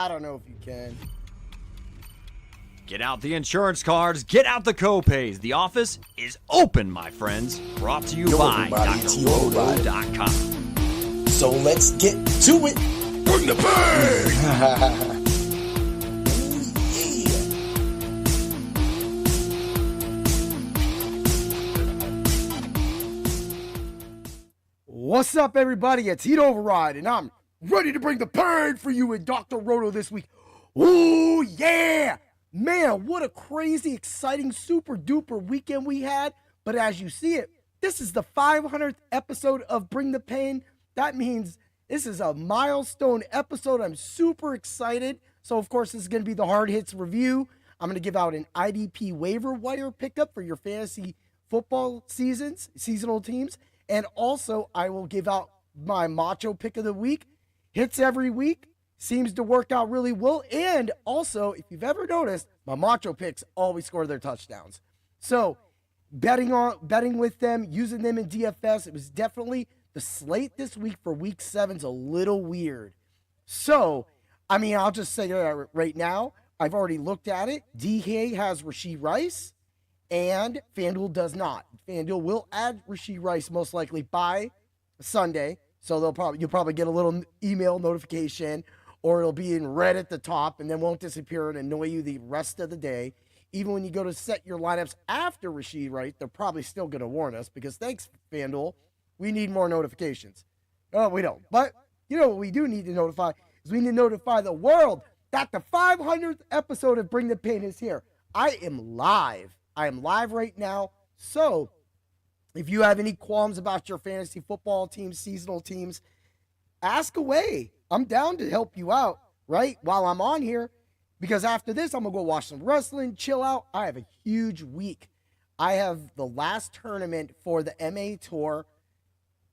I don't know if you can. Get out the insurance cards, get out the co-pays. The office is open, my friends. Brought to you by drroto.com. So let's get to it. Bring the pain! What's up, everybody? It's Heat Override, and I'm ready to bring the pain for you in Dr. Roto this week. Ooh, yeah! Man, what a crazy, exciting, super duper weekend we had. But as you see it, this is the 500th episode of Bring the Pain. That means this is a milestone episode. I'm super excited. So, of course, this is going to be the hard hits review. I'm going to give out an IDP waiver wire pickup for your fantasy football seasonal teams. And also, I will give out my Macho pick of the week. Hits every week. Seems to work out really well. And also, if you've ever noticed, my Macho picks always score their touchdowns. So, betting with them, using them in DFS, it was definitely the slate this week for week 7's a little weird. So, I mean, I'll just say that right now. I've already looked at it. DK has Rashee Rice, and FanDuel does not. FanDuel will add Rashee Rice most likely by Sunday. So you'll probably get a little email notification, or it'll be in red at the top and then won't disappear and annoy you the rest of the day. Even when you go to set your lineups after Rashee Rice, they're probably still going to warn us because thanks, FanDuel, we need more notifications. Oh, we don't. But you know what we do need to notify is we need to notify the world that the 500th episode of Bring the Pain is here. I am live. I am live right now. So if you have any qualms about your fantasy football teams, seasonal teams, ask away. I'm down to help you out, right? While I'm on here, because after this, I'm going to go watch some wrestling, chill out. I have a huge week. I have the last tournament for the MA Tour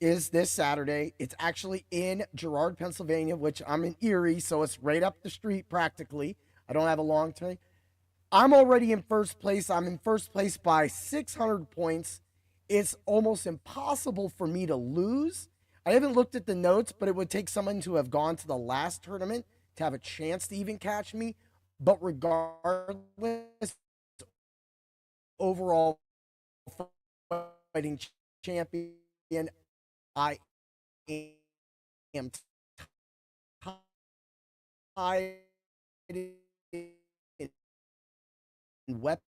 is this Saturday. It's actually in Girard, Pennsylvania, which I'm in Erie, so it's right up the street practically. I don't have a long time. I'm already in first place. I'm in first place by 600 points. It's almost impossible for me to lose. I haven't looked at the notes, but it would take someone to have gone to the last tournament to have a chance to even catch me. But regardless, overall fighting champion, I am tied in weapons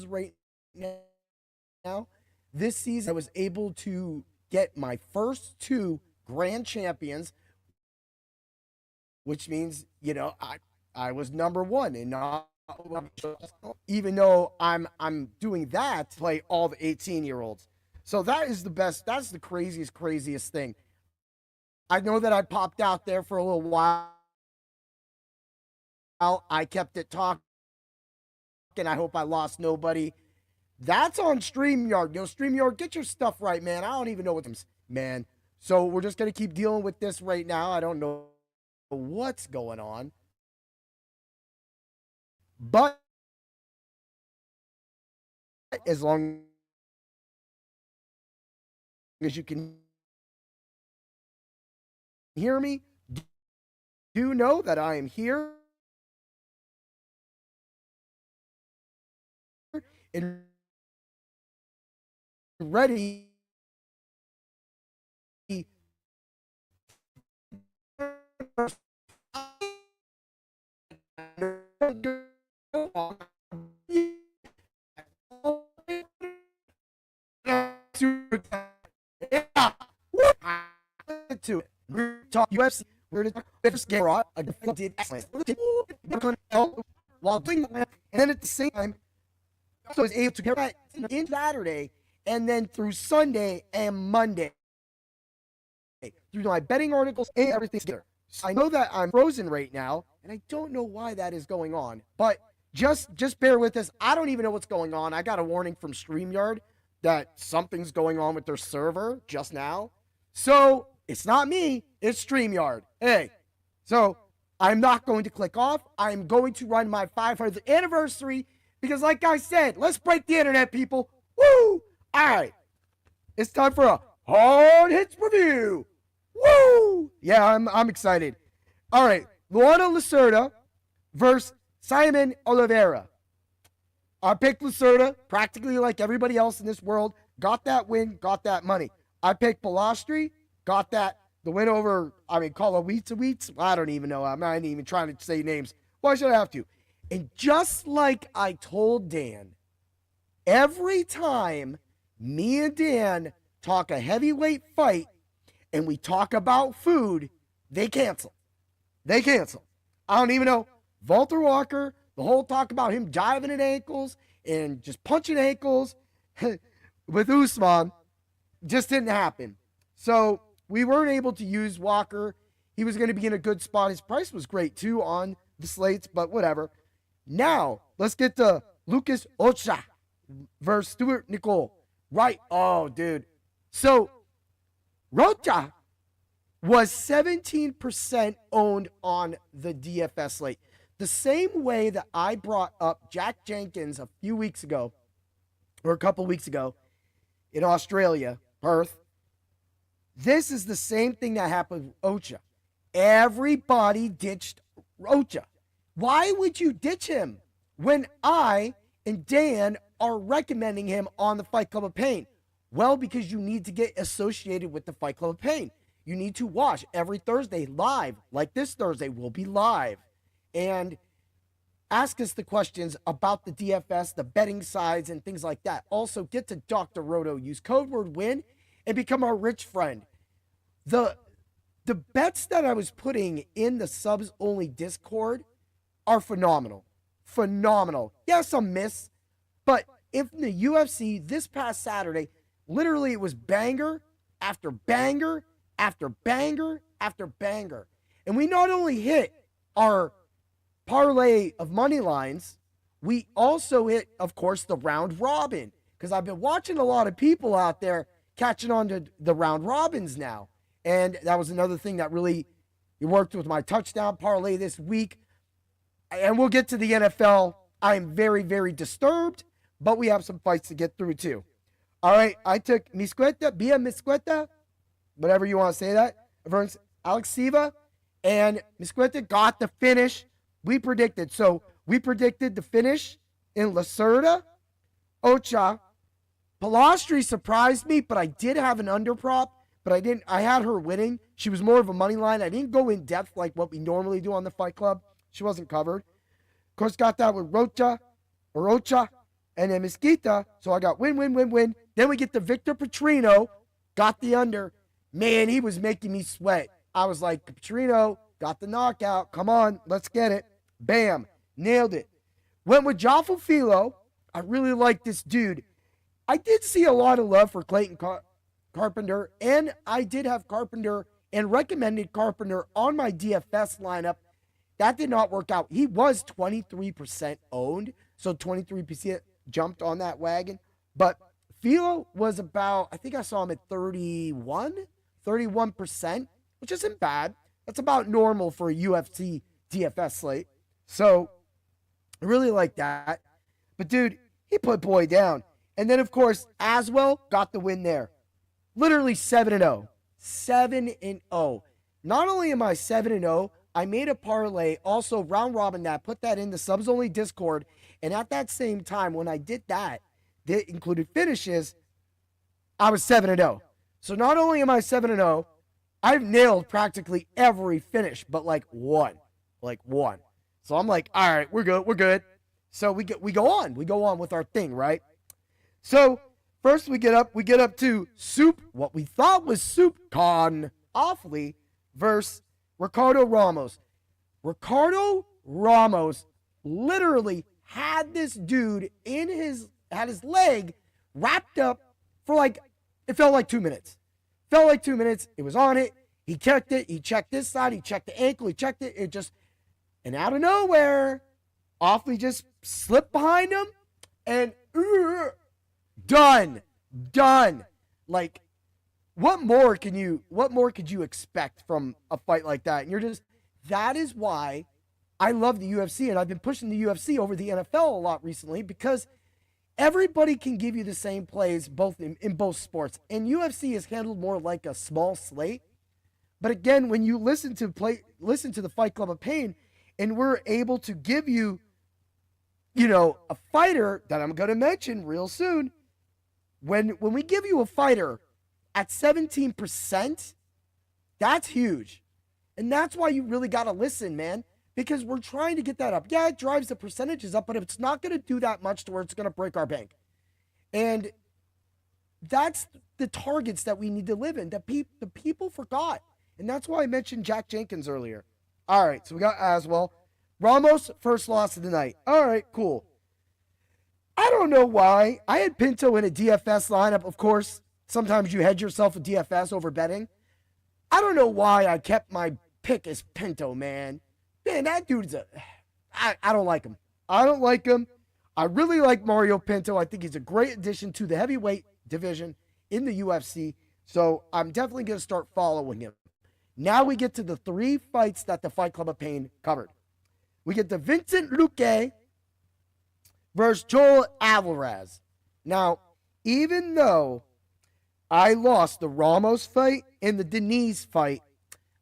right now. This season, I was able to get my first 2 grand champions, which means, you know, I was number 1 and not, even though I'm doing that to play all the 18-year-olds. So that is the best. That's the craziest thing. I know that I popped out there for a little while. I kept it talking. I hope I lost nobody. That's on StreamYard. Yo, StreamYard, get your stuff right, man. I don't even know man. So we're just going to keep dealing with this right now. I don't know what's going on. But as long as you can hear me, do know that I am here and ready to talk UFC. We're to talk Gamrot. I did excellent while doing that, and then at the same time, so I was able to get that in Saturday, and then through Sunday and Monday, through my betting articles and everything together. So I know that I'm frozen right now, and I don't know why that is going on, but just bear with us. I don't even know what's going on. I got a warning from StreamYard that something's going on with their server just now. So it's not me, it's StreamYard. Hey, so I'm not going to click off. I'm going to run my 500th anniversary because, like I said, let's break the internet, people. Woo! All right. It's time for a hard hits review. Woo! Yeah, I'm excited. All right, Luana Lacerda versus Simon Oliveira. I picked Lacerda, practically like everybody else in this world. Got that win, got that money. I picked Palastri, got that, the win over, Kolowitz. I don't even know. I'm not even trying to say names. Why should I have to? And just like I told Dan, every time me and Dan talk a heavyweight fight and we talk about food, they cancel. They cancel. I don't even know. Walter Walker, the whole talk about him diving at ankles and just punching ankles with Usman just didn't happen. So we weren't able to use Walker. He was going to be in a good spot. His price was great too on the slates, but whatever. Now, let's get to Lucas Ocha versus Stuart Nicole. Right. Oh, dude. So, Rocha was 17% owned on the DFS slate. The same way that I brought up Jack Jenkins a few weeks ago, or a couple weeks ago, in Australia, Perth. This is the same thing that happened with Ocha. Everybody ditched Ocha. Why would you ditch him when I and Dan are recommending him on the Fight Club of Pain? Well, because you need to get associated with the Fight Club of Pain. You need to watch every Thursday live, like this Thursday will be live. And ask us the questions about the DFS, the betting sides, and things like that. Also, get to Dr. Roto. Use code word WIN and become our rich friend. The bets that I was putting in the subs-only Discord are phenomenal. Phenomenal. Yes, a miss. But if the UFC this past Saturday, literally it was banger after banger after banger after banger. And we not only hit our parlay of money lines, we also hit, of course, the round robin. Because I've been watching a lot of people out there catching on to the round robins now. And that was another thing that really worked with my touchdown parlay this week. And we'll get to the NFL. I'm very, very disturbed, but we have some fights to get through too. All right, I took Misqueta, whatever you want to say that, versus Alex Siva, and Misqueta got the finish we predicted. So we predicted the finish in Lacerda, Ocha. Palastri surprised me, but I did have an underprop, but I had her winning. She was more of a money line. I didn't go in depth like what we normally do on the Fight Club. She wasn't covered. Of course, got that with Rocha, and then Mesquita. So I got win. Then we get to Victor Petrino, got the under. Man, he was making me sweat. I was like, Petrino got the knockout. Come on, let's get it. Bam, nailed it. Went with Joffo Filo. I really like this dude. I did see a lot of love for Clayton Carpenter, and I did have Carpenter and recommended Carpenter on my DFS lineup. That did not work out. He was 23% owned, so 23% jumped on that wagon. But Filo was about, I think I saw him at 31%, which isn't bad. That's about normal for a UFC DFS slate. So I really like that. But dude, he put boy down. And then, of course, Aswell got the win there. Literally 7-0. 7-0. Not only am I 7-0, I made a parlay, also round robin that, put that in the subs only Discord. And at that same time, when I did that included finishes, I was 7-0. So not only am I 7-0, I've nailed practically every finish, but like one. So I'm like, all right, we're good. So we go on with our thing, right? So first we get up to what we thought was Soup Con Awfully versus Ricardo Ramos. Ricardo Ramos literally had this dude had his leg wrapped up for it felt like 2 minutes. It was on it. He checked it. He checked this side. He checked the ankle. He checked it. And out of nowhere, Awfully just slipped behind him and done. Like, what more could you expect from a fight like that? And that is why I love the UFC, and I've been pushing the UFC over the NFL a lot recently, because everybody can give you the same plays in both sports. And UFC is handled more like a small slate, But again, when you listen to the Fight Club of Pain, and we're able to give you, a fighter that I'm going to mention real soon. When we give you a fighter at 17%, that's huge. And that's why you really got to listen, man, because we're trying to get that up. Yeah, it drives the percentages up, but it's not going to do that much to where it's going to break our bank. And that's the targets that we need to live in, that the people forgot. And that's why I mentioned Jack Jenkins earlier. All right, so we got Aswell. Ramos, first loss of the night. All right, cool. I don't know why. I had Pinto in a DFS lineup. Of course, sometimes you hedge yourself a DFS over betting. I don't know why I kept my pick as Pinto, man. Man, that dude's I don't like him. I don't like him. I really like Mario Pinto. I think he's a great addition to the heavyweight division in the UFC. So I'm definitely going to start following him. Now we get to the 3 fights that the Fight Club of Pain covered. We get the Vincent Luque versus Joel Alvarez. Now, even though I lost the Ramos fight and the Denise fight,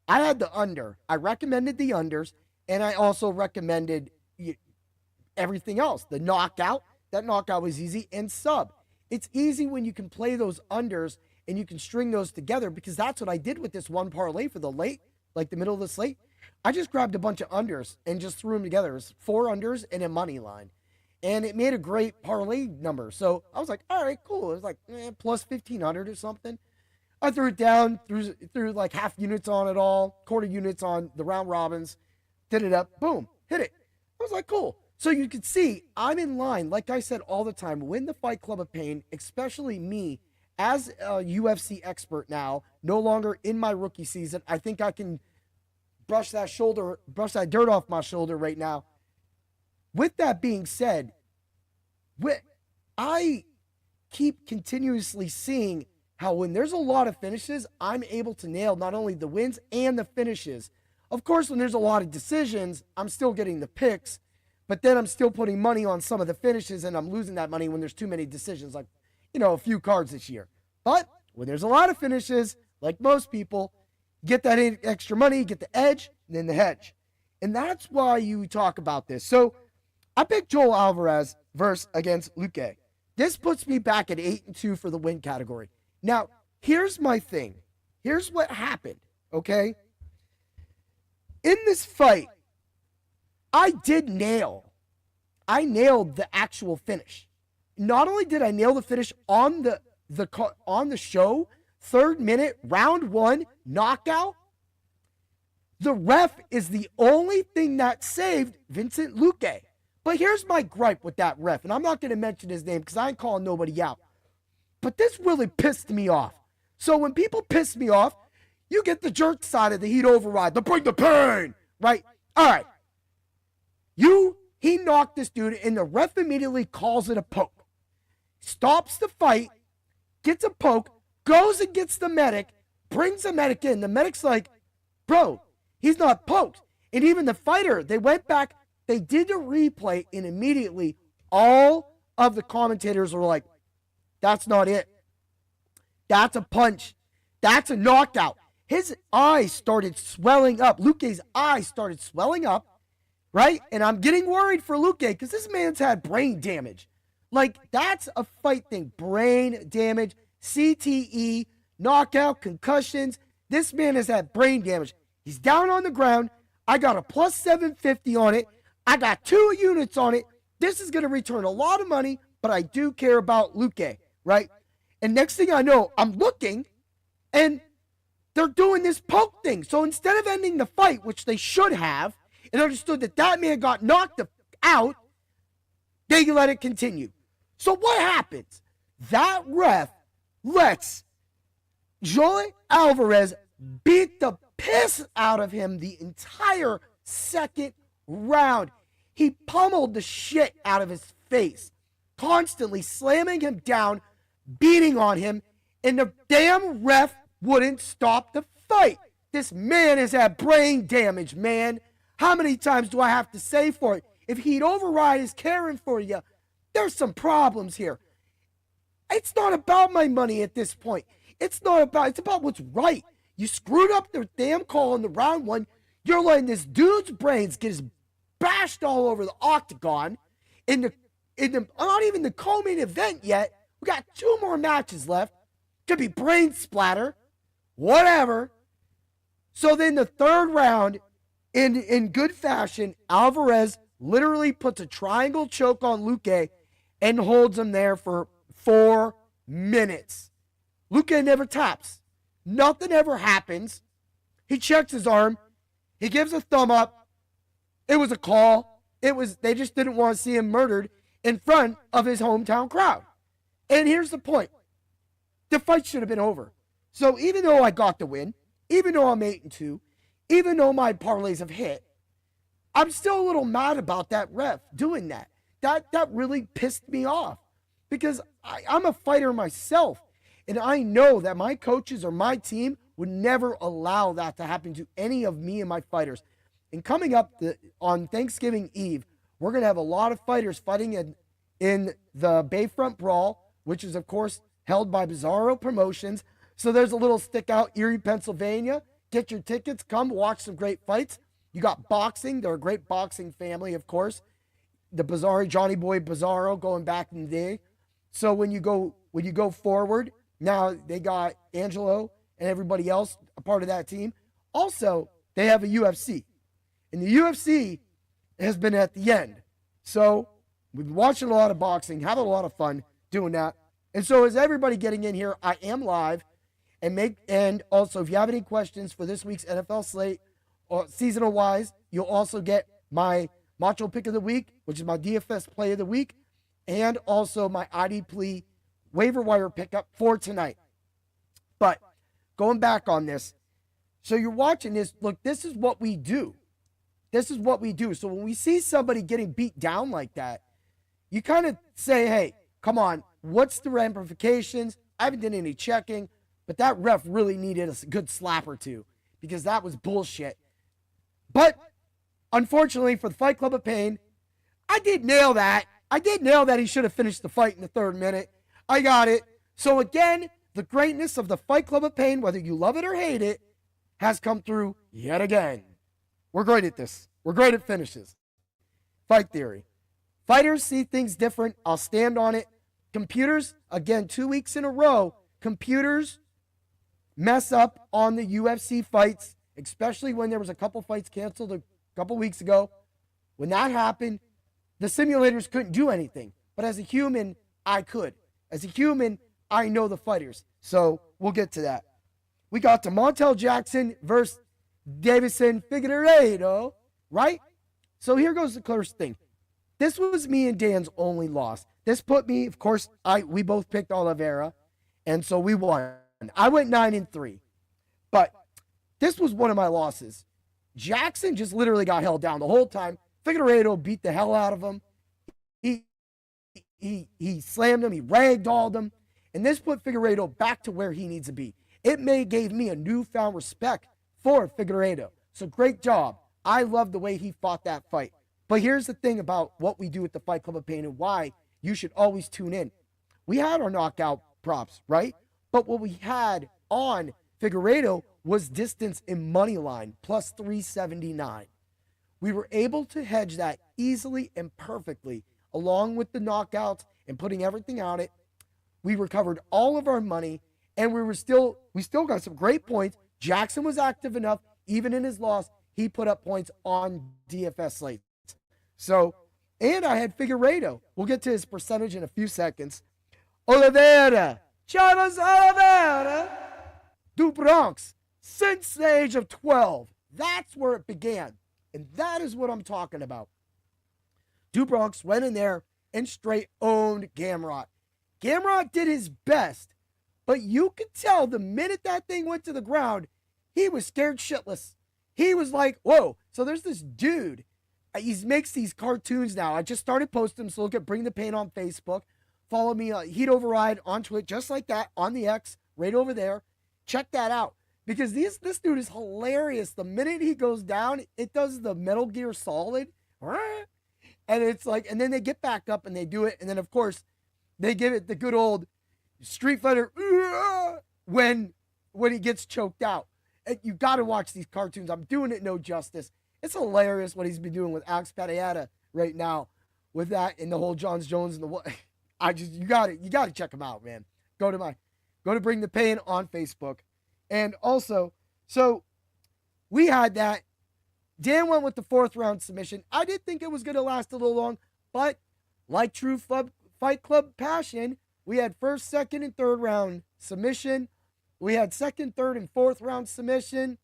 I had the under. I recommended the unders, and I also recommended everything else. The knockout. That knockout was easy. And sub. It's easy when you can play those unders and you can string those together, because that's what I did with this one parlay for the late, like the middle of the slate. I just grabbed a bunch of unders and just threw them together. It was 4 unders and a money line. And it made a great parlay number. So I was like, all right, cool. It was like plus 1,500 or something. I threw it down, threw like half units on it all, quarter units on the round robins, did it up, boom, hit it. I was like, cool. So you can see I'm in line, like I said all the time, win the Fight Club of Pain, especially me as a UFC expert now, no longer in my rookie season. I think I can brush that dirt off my shoulder right now. With that being said, I keep continuously seeing how when there's a lot of finishes, I'm able to nail not only the wins and the finishes. Of course, when there's a lot of decisions, I'm still getting the picks, but then I'm still putting money on some of the finishes, and I'm losing that money when there's too many decisions, like, a few cards this year. But when there's a lot of finishes, like most people, get that extra money, get the edge, and then the hedge. And that's why you talk about this. So I picked Joel Alvarez against Luque. This puts me back at 8-2 for the win category. Now, here's my thing. Here's what happened, okay? In this fight, I nailed the actual finish. Not only did I nail the finish on the show, 3rd minute, round 1, knockout, the ref is the only thing that saved Vincent Luque. But here's my gripe with that ref, and I'm not going to mention his name because I ain't calling nobody out. But this really pissed me off. So when people piss me off, you get the jerk side of the heat override, the bring the pain, right? All right. He knocked this dude, and the ref immediately calls it a poke. Stops the fight, gets a poke, goes and gets the medic, brings the medic in. The medic's like, bro, he's not poked. And even the fighter, they went back, they did a replay, and immediately all of the commentators were like, that's not it. That's a punch. That's a knockout. His eyes started swelling up. Luque's eyes started swelling up, right? And I'm getting worried for Luque because this man's had brain damage. Like, that's a fight thing. Brain damage, CTE, knockout, concussions. This man has had brain damage. He's down on the ground. I got a plus 750 on it. I got 2 units on it. This is going to return a lot of money, but I do care about Luque, right? And next thing I know, I'm looking, and they're doing this poke thing. So instead of ending the fight, which they should have, and understood that man got knocked out, they let it continue. So what happens? That ref lets Joel Alvarez beat the piss out of him the entire 2nd round. He pummeled the shit out of his face, constantly slamming him down, beating on him, and the damn ref wouldn't stop the fight. This man has had brain damage, man. How many times do I have to say for it? If heat override is caring for you, there's some problems here. It's not about my money at this point. It's about what's right. You screwed up the damn call in the round one. You're letting this dude's brains get his bashed all over the octagon in the not even the co-main event yet. We got 2 more matches left. Could be brain splatter, whatever. So then the third round, in good fashion, Alvarez literally puts a triangle choke on Luque and holds him there for 4 minutes. Luque never taps. Nothing ever happens. He checks his arm. He gives a thumb up. It was a call. They just didn't want to see him murdered in front of his hometown crowd. And here's the point. The fight should have been over. So even though I got the win, even though I'm 8-2, even though my parlays have hit, I'm still a little mad about that ref doing that. That really pissed me off because I'm a fighter myself. And I know that my coaches or my team would never allow that to happen to any of me and my fighters. And coming up on Thanksgiving Eve, we're going to have a lot of fighters fighting in the Bayfront Brawl, which is, of course, held by Bizarro Promotions. So there's a little stick out, Erie, Pennsylvania. Get your tickets. Come watch some great fights. You got boxing. They're a great boxing family, of course. The Bizarro, Johnny Boy Bizarro going back in the day. So when you go forward, now they got Angelo and everybody else a part of that team. Also, they have a UFC. And the UFC has been at the end. So we've been watching a lot of boxing, having a lot of fun doing that. And so as everybody getting in here, I am live. And also, if you have any questions for this week's NFL slate or seasonal wise, you'll also get my Macho pick of the week, which is my DFS play of the week, and also my ID plea waiver wire pickup for tonight. But going back on this, so you're watching this. Look, this is what we do. This is what we do. So when we see somebody getting beat down like that, you kind of say, hey, come on, what's the ramifications? I haven't done any checking, but that ref really needed a good slap or two because that was bullshit. But unfortunately for the Fight Club of Pain, I did nail that. He should have finished the fight in the 3rd minute. I got it. So again, the greatness of the Fight Club of Pain, whether you love it or hate it, has come through yet again. We're great at this. We're great at finishes. Fight theory. Fighters see things different. I'll stand on it. Computers, again, 2 weeks in a row, computers mess up on the UFC fights, especially when there was a couple fights canceled a couple weeks ago. When that happened, the simulators couldn't do anything. But as a human, I could. As a human, I know the fighters. So we'll get to that. We got to Montel Jackson versus Davison Figueiredo, right? So here goes the first thing. This was me and Dan's only loss. This put me, of course, we both picked Oliveira, and so we won. I went 9-3. But this was one of my losses. Jackson just literally got held down the whole time. Figueiredo beat the hell out of him. He slammed him. He ragdolled him. And this put Figueiredo back to where he needs to be. It gave me a newfound respect for Figueiredo. So great job. I love the way he fought that fight. But here's the thing about what we do at the Fight Club of Pain and why you should always tune in. We had our knockout props, right? But what we had on Figueiredo was distance in money line, plus 379. We were able to hedge that easily and perfectly, along with the knockouts and putting everything on it. We recovered all of our money, and we still got some great points. Jackson was active enough, even in his loss, he put up points on DFS slates. So, and I had Figueiredo. We'll get to his percentage in a few seconds. Oliveira, Chavez Oliveira, do Bronx, since the age of 12. That's where it began. And that is what I'm talking about. Dubronx went in there and straight owned Gamrot. Gamrot did his best, but you could tell the minute that thing went to the ground, he was scared shitless. He was like, whoa. So there's this dude. He makes these cartoons now. I just started posting them, so look at Bring the Pain on Facebook. Follow me, Heat Override on Twitch, just like that, on the X, right over there. Check that out. Because this dude is hilarious. The minute he goes down, it does the Metal Gear Solid. And it's like, and then they get back up and they do it. And then, of course, they give it the good old Street Fighter when he gets choked out. you got to watch these cartoons. I'm doing it no justice. It's hilarious what he's been doing with Alex Patiata right now, with that and the whole John Jones and the what. You got to check him out, man. Go to Bring the Pain on Facebook, and also, so we had that. Dan went with the 4th round submission. I did think it was going to last a little long, but like true Fight Club passion, we had 1st, 2nd, and 3rd round submission. We had 2nd, 3rd, and 4th round submission.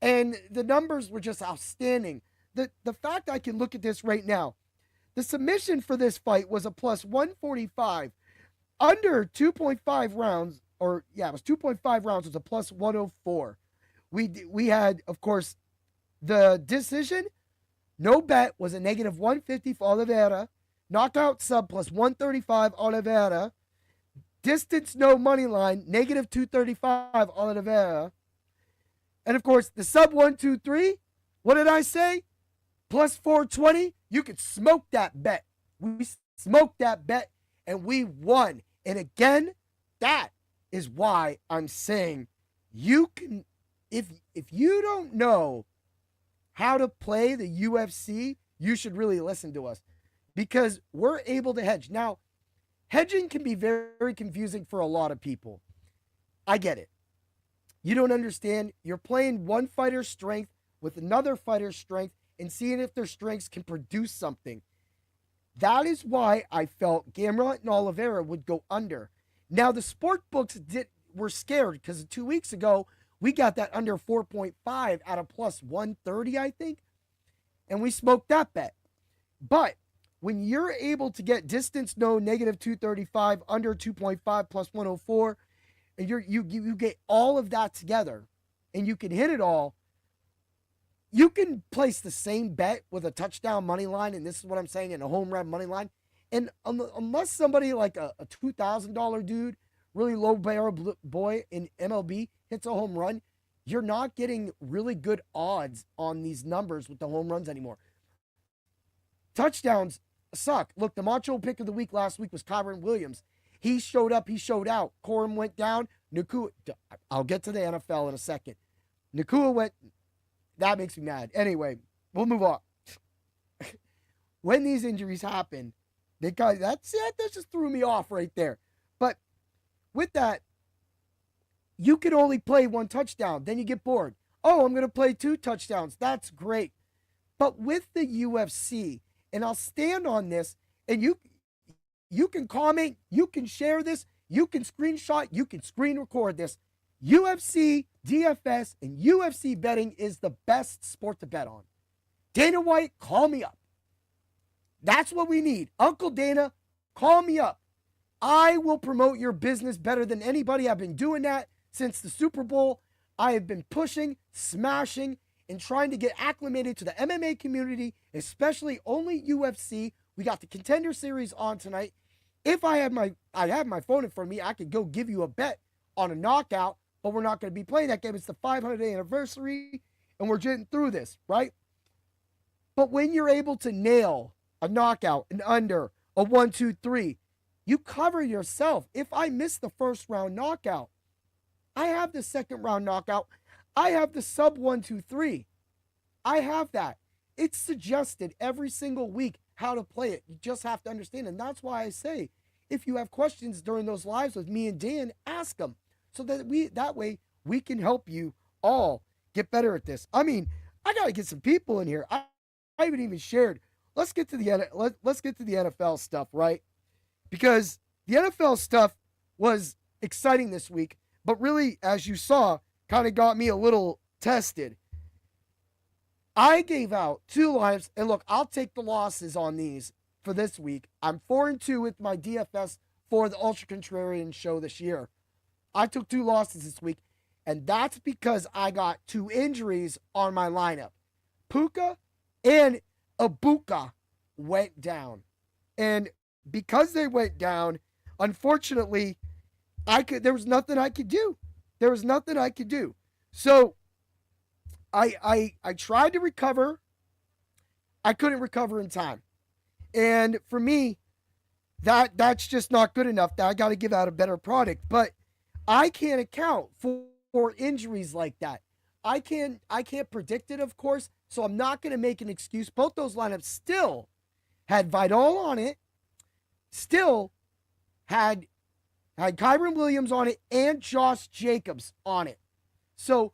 And the numbers were just outstanding. The fact I can look at this right now, the submission for this fight was a plus 145. Under 2.5 rounds, it was 2.5 rounds, was a plus 104. We had, of course, the decision, no bet, was a negative 150 for Oliveira. Knockout sub plus 135 Oliveira. Distance no money line, negative 235 Oliveira. And of course, the sub 123, what did I say? Plus 420. You could smoke that bet. We smoked that bet and we won. And again, that is why I'm saying you can, if you don't know how to play the UFC, you should really listen to us, because we're able to hedge. Now, hedging can be very, very confusing for a lot of people. I get it. You don't understand. You're playing one fighter's strength with another fighter's strength and seeing if their strengths can produce something. That is why I felt Gamrot and Oliveira would go under. Now, the sport books were scared because 2 weeks ago, we got that under 4.5 at a plus 130, I think. And we smoked that bet. But when you're able to get distance no negative 235, under 2.5 plus 104, and you get all of that together and you can hit it all, you can place the same bet with a touchdown money line, and this is what I'm saying, in a home run money line. And unless somebody like a $2,000 dude, really low barrel boy in MLB hits a home run, you're not getting really good odds on these numbers with the home runs anymore. Touchdowns suck. Look, the Macho pick of the week last week was Kyron Williams. He showed up, he showed out. Corum went down. Nakua, I'll get to the NFL in a second. Nakua went, that makes me mad. Anyway, we'll move on. When these injuries happen, that just threw me off right there. But with that, you can only play one touchdown. Then you get bored. Oh, I'm going to play 2 touchdowns. That's great. But with the UFC, and I'll stand on this, and you can comment, you can share this, you can screenshot, you can screen record this. UFC, DFS, and UFC betting is the best sport to bet on. Dana White, call me up. That's what we need. Uncle Dana, call me up. I will promote your business better than anybody. I've been doing that since the Super Bowl. I have been pushing, smashing, and trying to get acclimated to the MMA community, especially only UFC. We got the Contender Series on tonight. If I have my phone in front of me, I could go give you a bet on a knockout, but we're not going to be playing that game. It's the 500th anniversary, and we're getting through this, right? But when you're able to nail a knockout, an under, a 1, 2, 3, you cover yourself. If I miss the first round knockout, I have the second round knockout. I have the sub 1, 2, 3. I have that. It's suggested every single week how to play it. You just have to understand. And that's why I say, if you have questions during those lives with me and Dan, ask them. So that way we can help you all get better at this. I mean, I got to get some people in here. I haven't even shared. Let's get to the NFL stuff, right? Because the NFL stuff was exciting this week, but really, as you saw, kind of got me a little tested. I gave out 2 lives, and look, I'll take the losses on these for this week. I'm 4-2 with my DFS for the Ultra Contrarian show this year. I took 2 losses this week, and that's because I got 2 injuries on my lineup. Puka and Ibuka went down. And because they went down, unfortunately, there was nothing I could do. So I tried to recover. I couldn't recover in time. And for me, that's just not good enough. I got to give out a better product. But I can't account for injuries like that. I can't predict it, of course, so I'm not going to make an excuse. Both those lineups still had Vidal on it, still had Kyron Williams on it, and Josh Jacobs on it. So,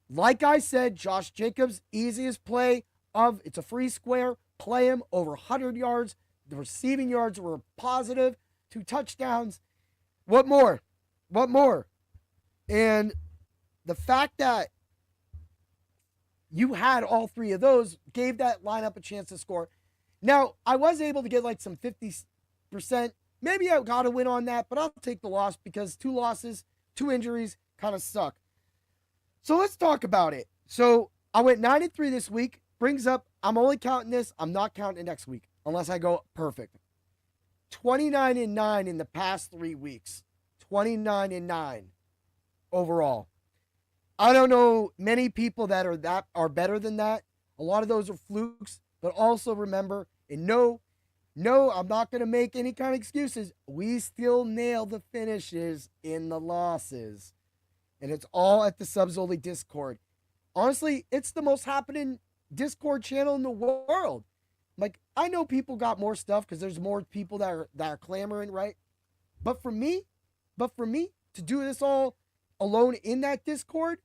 like I said, Josh Jacobs, easiest play of, it's a free square, play him over 100 yards. The receiving yards were positive, 2 touchdowns. What more? What more? And the fact that you had all 3 of those gave that lineup a chance to score. Now, I was able to get like some 50%. Maybe I got to win on that, but I'll take the loss because 2 losses, 2 injuries kind of suck. So let's talk about it. So I went 9-3 this week. Brings up, I'm only counting this. I'm not counting it next week unless I go perfect. 29-9 in the past 3 weeks. 29-9 overall. I don't know many people that are better than that. A lot of those are flukes, but also remember, and no, I'm not going to make any kind of excuses. We still nail the finishes in the losses. And it's all at the Subs Only Discord. Honestly, it's the most happening Discord channel in the world. Like, I know people got more stuff because there's more people that are clamoring, right? But for me to do this all alone in that Discord,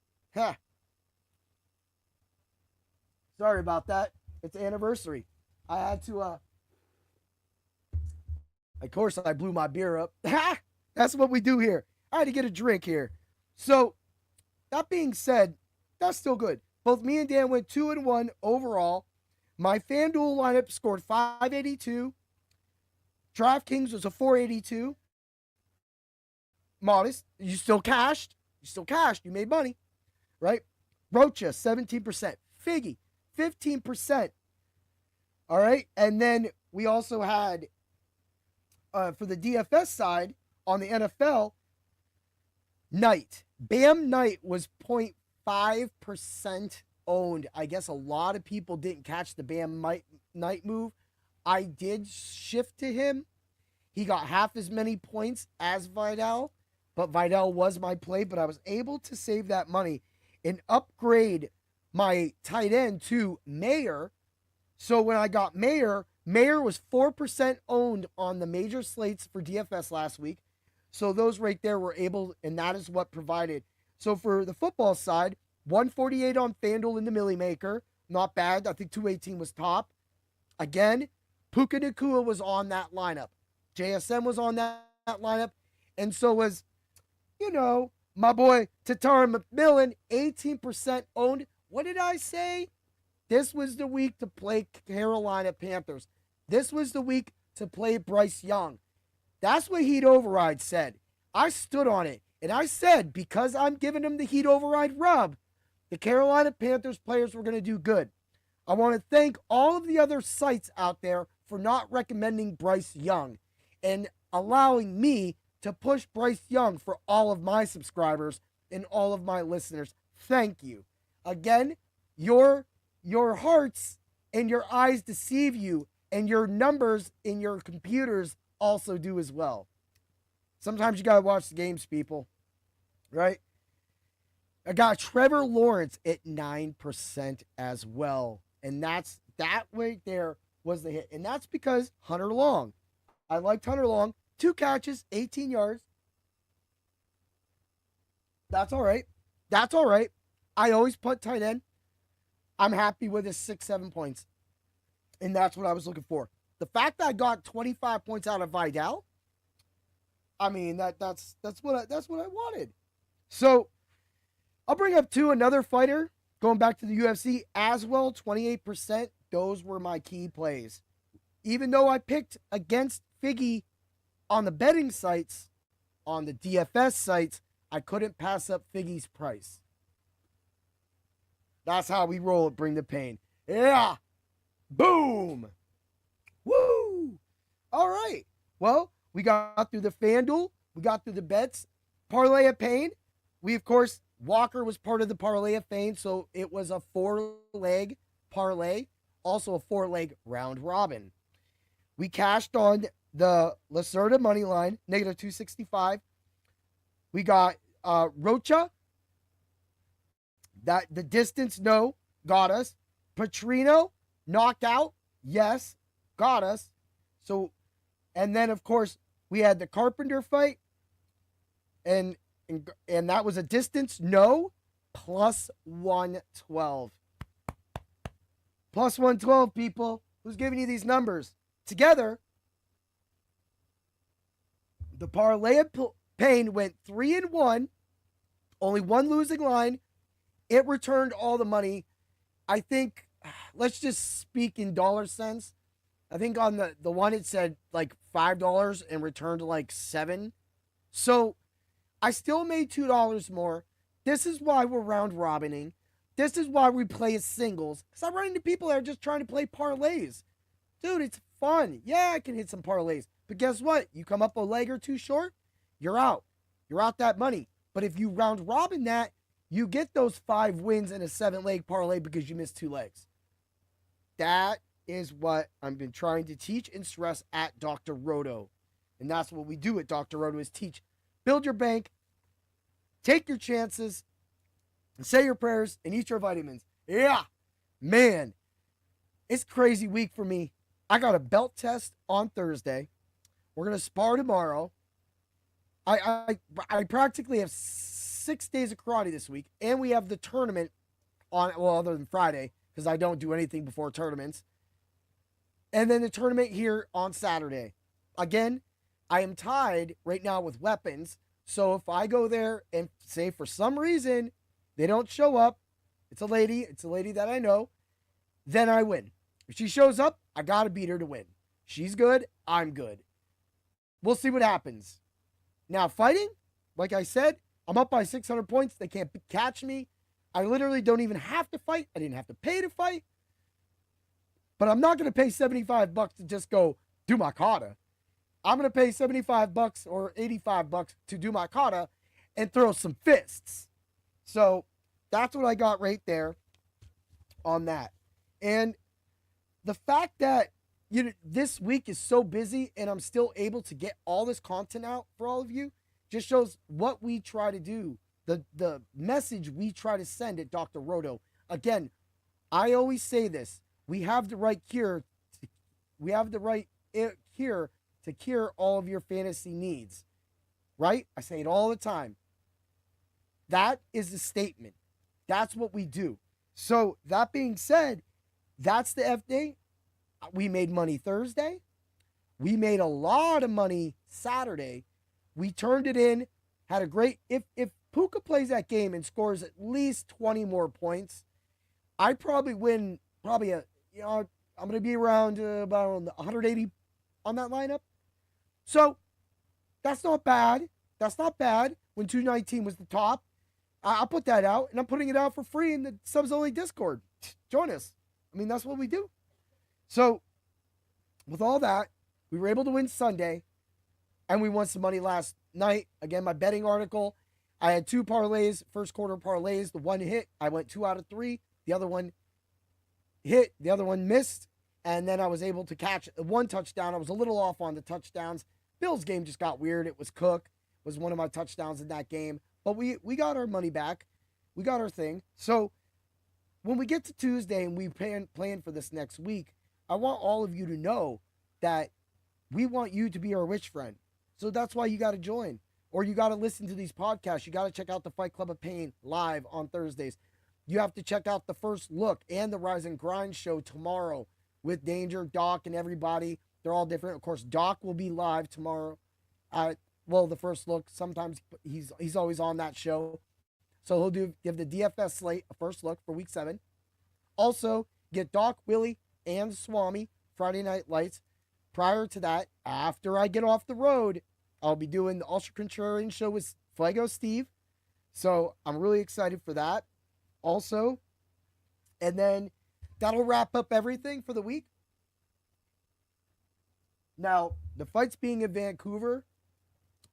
sorry about that. It's anniversary. I had to, of course, I blew my beer up. That's what we do here. I had to get a drink here. So, that being said, that's still good. Both me and Dan went 2-1 overall. My FanDuel lineup scored 582. DraftKings was a 482. Modest. You still cashed. You made money. Right? Rocha, 17%. Figgy, 15%. All right. And then we also had, for the DFS side, on the NFL, Knight. Bam Knight was 0.5% owned. I guess a lot of people didn't catch the Bam Knight move. I did shift to him. He got half as many points as Vidal, but Vidal was my play, but I was able to save that money and upgrade my tight end to Mayer. So when I got Mayer was 4% owned on the major slates for DFS last week. So those right there were able, and that is what provided. So for the football side, 148 on FanDuel in the Millie Maker. Not bad. I think 218 was top. Again, Puka Nacua was on that lineup. JSM was on that lineup. And so was, my boy Tatara McMillan, 18% owned. What did I say? This was the week to play Carolina Panthers. This was the week to play Bryce Young. That's what Heat Override said. I stood on it. And I said, because I'm giving them the Heat Override rub, the Carolina Panthers players were going to do good. I want to thank all of the other sites out there for not recommending Bryce Young and allowing me to push Bryce Young for all of my subscribers and all of my listeners. Thank you. Again, your hearts and your eyes deceive you, and your numbers in your computers also do as well. Sometimes you got to watch the games, people. Right? I got Trevor Lawrence at 9% as well. And that right there was the hit. And that's because Hunter Long. I liked Hunter Long. 2 catches, 18 yards. That's all right. I always put tight end. I'm happy with his 6-7 points. And that's what I was looking for. The fact that I got 25 points out of Vidal, I mean, that's what I wanted. So I'll bring up another fighter going back to the UFC as well. 28%. Those were my key plays. Even though I picked against Figgy on the betting sites, on the DFS sites, I couldn't pass up Figgy's price. That's how we roll at Bring the Pain. Yeah. Boom. Woo. All right. Well, we got through the FanDuel. We got through the bets. Parlay of Pain. We, of course, Walker was part of the Parlay of Pain, so it was a 4-leg parlay, also a 4-leg round robin. We cashed on the Lacerda money line, negative 265. We got Rocha, That the distance, no, got us. Petrino, knockout, yes, got us. So, and then of course we had the Carpenter fight, and that was a distance, no, plus 112. Plus 112, people. Who's giving you these numbers? Together, the parlay of pain went 3-1, only one losing line. It returned all the money. I think, let's just speak in dollar cents. I think on the one it said like $5 and returned like $7. So I still made $2 more. This is why we're round robining. This is why we play as singles. Because I run into people that are just trying to play parlays. Dude, it's fun. Yeah, I can hit some parlays. But guess what? You come up a leg or two short, you're out. You're out that money. But if you round robin that, you get those 5 wins in a 7-leg parlay because you missed 2 legs. That is what I've been trying to teach and stress at Dr. Roto. And that's what we do at Dr. Roto is teach. Build your bank, take your chances, say your prayers, and eat your vitamins. Yeah, man, it's a crazy week for me. I got a belt test on Thursday. We're going to spar tomorrow. I practically have 6 days of karate this week, and we have the tournament on, well, other than Friday, because I don't do anything before tournaments. And then the tournament here on Saturday. Again, I am tied right now with weapons. So if I go there and say for some reason they don't show up, it's a lady that I know, then I win. If she shows up, I got to beat her to win. She's good, I'm good. We'll see what happens. Now, fighting, like I said, I'm up by 600 points. They can't catch me. I literally don't even have to fight. I didn't have to pay to fight. But I'm not going to pay $75 to just go do my kata. I'm going to pay $75 or $85 to do my kata and throw some fists. So that's what I got right there on that. And the fact that this week is so busy and I'm still able to get all this content out for all of you just shows what we try to do, the message we try to send at Dr. Roto. Again, I always say this. We have the right cure. We have the right cure to cure all of your fantasy needs. Right? I say it all the time. That is the statement. That's what we do. So that being said, that's the F day. We made money Thursday. We made a lot of money Saturday. We turned it in, had a great, if Puka plays that game and scores at least 20 more points, I probably win I'm going to be around about 180 on that lineup. So that's not bad. That's not bad when 219 was the top. I'll put that out, and I'm putting it out for free in the subs only Discord. Join us. I mean, that's what we do. So with all that, we were able to win Sunday, and we won some money last night. Again, my betting article, I had 2 parlays, first quarter parlays. The one hit, I went 2 out of 3. The other one hit, the other one missed, and then I was able to catch 1 touchdown. I was a little off on the touchdowns. Bills game just got weird. It was Cook, was one of my touchdowns in that game. But we got our money back. We got our thing. So when we get to Tuesday and we plan for this next week, I want all of you to know that we want you to be our rich friend. So that's why you got to join. Or you got to listen to these podcasts. You got to check out the Fight Club of Pain live on Thursdays. You have to check out the First Look and the Rise and Grind show tomorrow with Danger, Doc, and everybody. They're all different. Of course, Doc will be live tomorrow at, well, the First Look. Sometimes he's always on that show. So he'll give the DFS slate a first look for week 7. Also, get Doc, Willie, and Swami Friday Night Lights. Prior to that, after I get off the road, I'll be doing the Ultra Contrarian show with Fuego Steve. So I'm really excited for that. Also, and then that'll wrap up everything for the week. Now, the fights being in Vancouver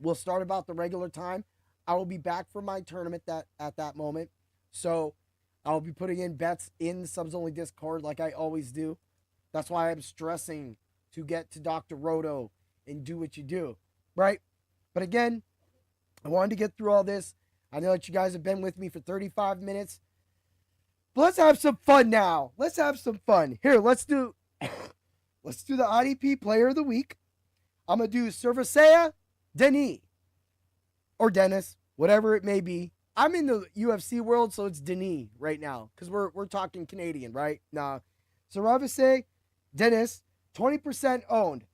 will start about the regular time. I will be back for my tournament at that moment. So I'll be putting in bets in the subs only Discord like I always do. That's why I'm stressing to get to Dr. Roto and do what you do, right? But again, I wanted to get through all this. I know that you guys have been with me for 35 minutes. But let's have some fun now. Let's have some fun. Here, let's do the IDP Player of the Week. I'm gonna do Cervecea, Denis, or Dennis, whatever it may be. I'm in the UFC world, so it's Denis right now because we're talking Canadian, right? Nah, Cervecea, Dennis, 20% owned,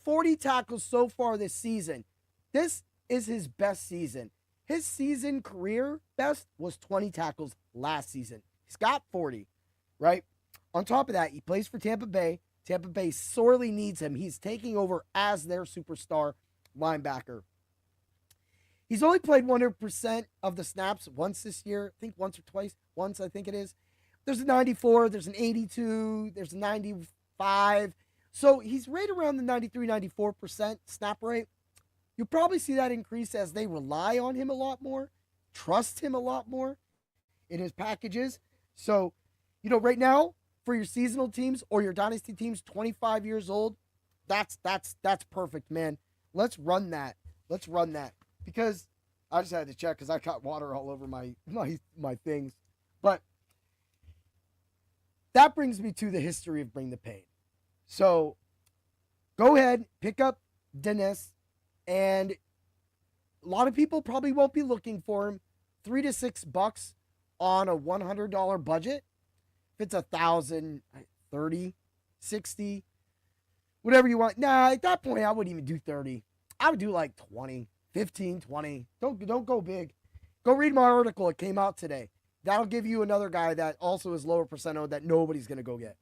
40 tackles so far this season. This is his best season. His season career best was 20 tackles last season. He's got 40, right? On top of that, he plays for Tampa Bay. Tampa Bay sorely needs him. He's taking over as their superstar linebacker. He's only played 100% of the snaps once this year. I think once or twice. Once, I think it is. There's a 94, there's an 82, there's a 95. So he's right around the 93, 94% snap rate. You'll probably see that increase as they rely on him a lot more, trust him a lot more in his packages. So, right now, for your seasonal teams or your dynasty teams, 25 years old, that's perfect, man. Let's run that. Because I just had to check because I got water all over my things. But that brings me to the history of Bring the Pain. So go ahead, pick up Dennis, and a lot of people probably won't be looking for him. $3 to $6 on a $100 budget. If it's $1,000, 30, 60, whatever you want. Nah, at that point I wouldn't even do 30. I would do like 20, 15, 20. Don't go big. Go read my article. It came out today. That'll give you another guy that also is lower percent owned that nobody's gonna go get.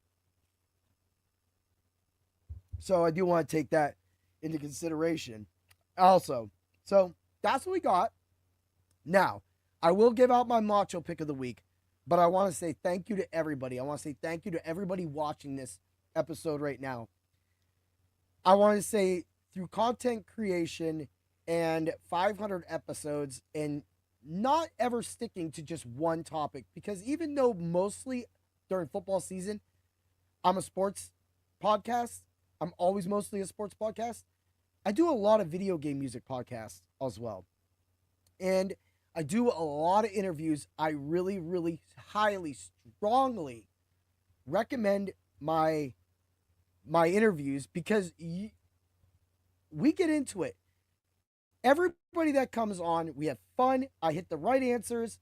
So I do want to take that into consideration. Also, so that's what we got. Now, I will give out my Macho pick of the week, but I want to say thank you to everybody. I want to say thank you to everybody watching this episode right now. I want to say through content creation and 500 episodes and not ever sticking to just one topic, because even though mostly during football season, I'm a sports podcast, I'm always mostly a sports podcast, I do a lot of video game music podcasts as well. And I do a lot of interviews. I really, really highly, strongly recommend my interviews because we get into it. Everybody that comes on, we have fun. I hit the right answers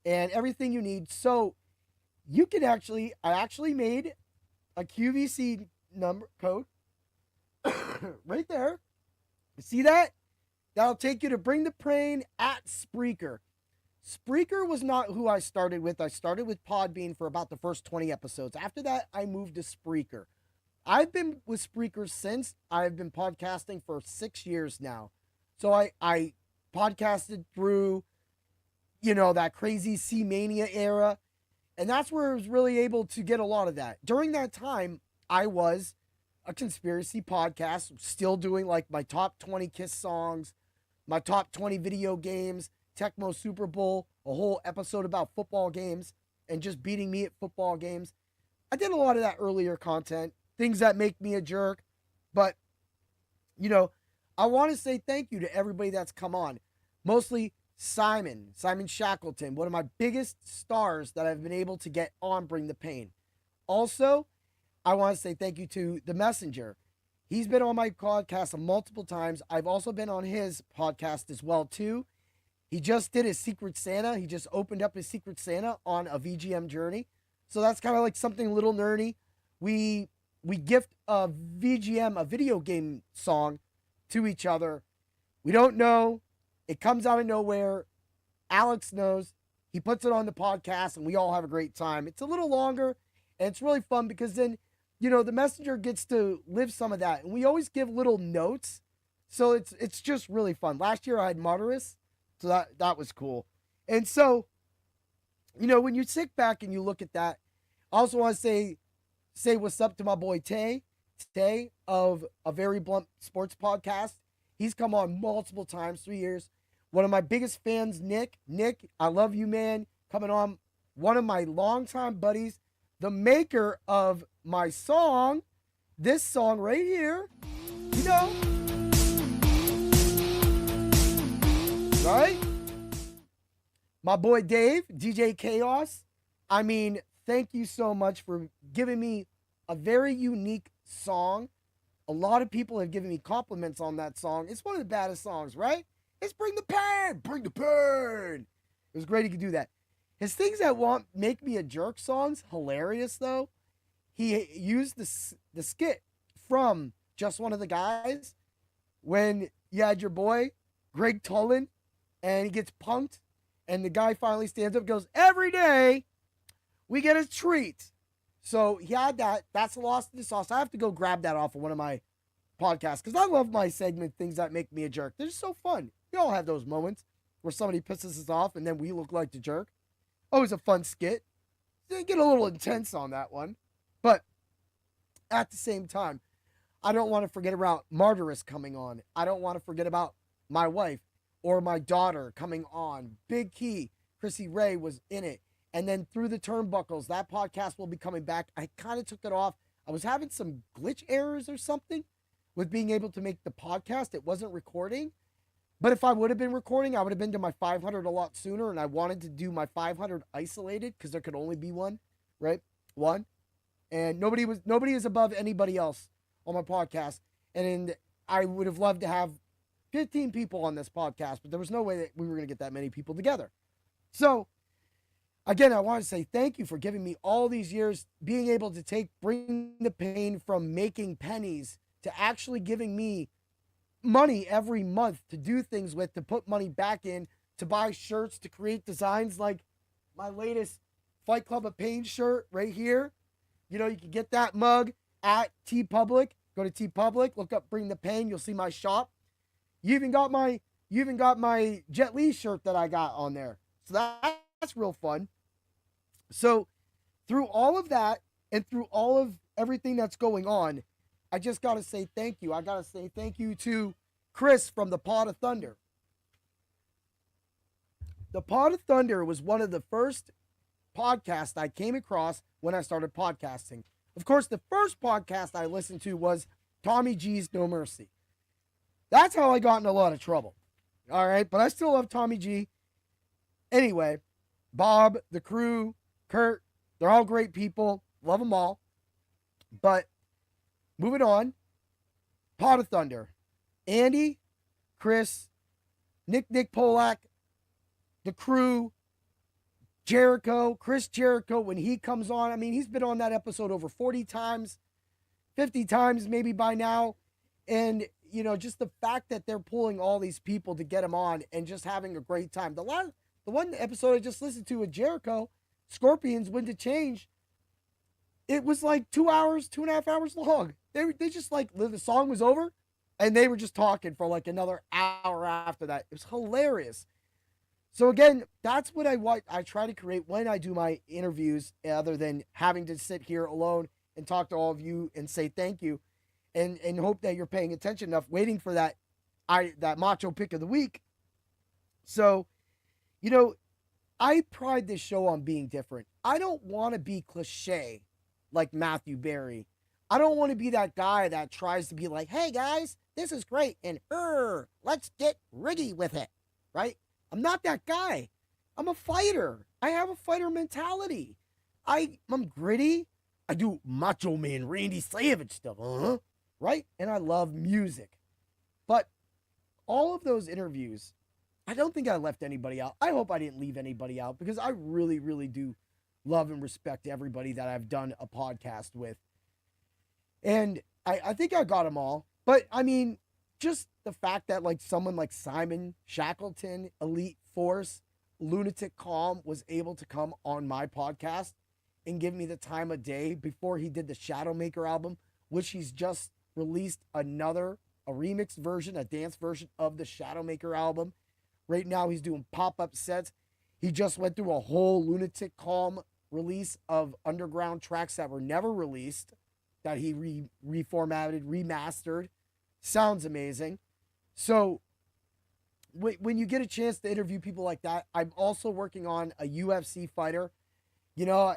and everything you need. So you can I actually made a QVC number code right there. You see that? That'll take you to Bring the Pain at Spreaker. Spreaker was not who I started with. I started with Podbean for about the first 20 episodes. After that, I moved to Spreaker. I've been with Spreaker since. I've been podcasting for 6 years now. So I podcasted through, that crazy C-Mania era. And that's where I was really able to get a lot of that. During that time, I was a conspiracy podcast, still doing like my top 20 Kiss songs, my top 20 video games, Tecmo Super Bowl, a whole episode about football games and just beating me at football games. I did a lot of that earlier content, things that make me a jerk. But, I want to say thank you to everybody that's come on. Mostly Simon Shackleton, one of my biggest stars that I've been able to get on Bring the Pain. Also, I want to say thank you to The Messenger. He's been on my podcast multiple times. I've also been on his podcast as well, too. He just did his Secret Santa. He just opened up his Secret Santa on a VGM journey. So that's kind of like something a little nerdy. We gift a VGM, a video game song, to each other. We don't know. It comes out of nowhere. Alex knows. He puts it on the podcast, and we all have a great time. It's a little longer, and it's really fun because then, the messenger gets to live some of that. And we always give little notes. So it's just really fun. Last year I had Martyrs, so that was cool. And so, when you sit back and you look at that, I also want to say what's up to my boy Tay of A Very Blunt Sports Podcast. He's come on multiple times, 3 years. One of my biggest fans, Nick, I love you, man. Coming on, one of my longtime buddies, the maker of my song, this song right here, right? My boy Dave, DJ Chaos. thank you so much for giving me a very unique song. A lot of people have given me compliments on that song. It's one of the baddest songs, right? It's Bring the Pain, Bring the Pain. It was great he could do that. His Things That Won't Make Me a Jerk song's hilarious, though. He used the skit from Just One of the Guys when you had your boy, Greg Tullen, and he gets punked, and the guy finally stands up and goes, every day we get a treat. So he had that. That's Lost in the Sauce. I have to go grab that off of one of my podcasts because I love my segment, Things That Make Me a Jerk. They're just so fun. We all have those moments where somebody pisses us off and then we look like the jerk. Always a fun skit. They get a little intense on that one. But at the same time, I don't want to forget about Martyrs coming on. I don't want to forget about my wife or my daughter coming on. Big Key, Chrissy Ray was in it. And then Through the Turnbuckles, that podcast will be coming back. I kind of took it off. I was having some glitch errors or something with being able to make the podcast. It wasn't recording. But if I would have been recording, I would have been to my 500 a lot sooner. And I wanted to do my 500 isolated because there could only be one, right? One. And nobody is above anybody else on my podcast. And I would have loved to have 15 people on this podcast, but there was no way that we were going to get that many people together. So, again, I want to say thank you for giving me all these years, being able to bring the pain from making pennies to actually giving me money every month to do things with, to put money back in, to buy shirts, to create designs like my latest Fight Club of Pain shirt right here. You know, you can get that mug at TeePublic. Go to TeePublic, look up Bring the Pain. You'll see my shop. You even got my Jet Li shirt that I got on there. So that's real fun. So through all of that and through all of everything that's going on, I just got to say thank you. I got to say thank you to Chris from the Pod of Thunder. The Pod of Thunder was one of the first podcasts I came across when I started podcasting. Of course, the first podcast I listened to was Tommy G's No Mercy. That's how I got in a lot of trouble. All right, but I still love Tommy G. Anyway, Bob, the crew, Kurt, they're all great people. Love them all. But moving on, Pod of Thunder. Andy, Chris, Nick Polak, the crew, Jericho, Chris Jericho, when he comes on, I mean, he's been on that episode over 40 times, 50 times maybe by now. And, you know, just the fact that they're pulling all these people to get him on and just having a great time. The one episode I just listened to with Jericho, Scorpions, When to Change, it was like 2 hours, 2.5 hours long. They just like, the song was over and they were just talking for like another hour after that. It was hilarious. So again, that's what I try to create when I do my interviews, other than having to sit here alone and talk to all of you and say thank you and hope that you're paying attention enough, waiting for that Macho pick of the week. So, you know, I pride this show on being different. I don't want to be cliche like Matthew Berry. I don't want to be that guy that tries to be like, hey guys, this is great, and let's get riggy with it, right? I'm not that guy. I'm a fighter. I have a fighter mentality. I'm gritty. I do Macho Man Randy Savage stuff, right? And I love music. But all of those interviews, I don't think I left anybody out. I hope I didn't leave anybody out, because I really, really do love and respect everybody that I've done a podcast with. And I think I got them all. But, I mean, just the fact that like someone like Simon Shackleton, Elite Force, Lunatic Calm was able to come on my podcast and give me the time of day before he did the Shadowmaker album, which he's just released a remix version, a dance version of the Shadowmaker album. Right now he's doing pop-up sets. He just went through a whole Lunatic Calm release of underground tracks that were never released, that he reformatted, remastered. Sounds amazing. So when you get a chance to interview people like that, I'm also working on a UFC fighter. You know,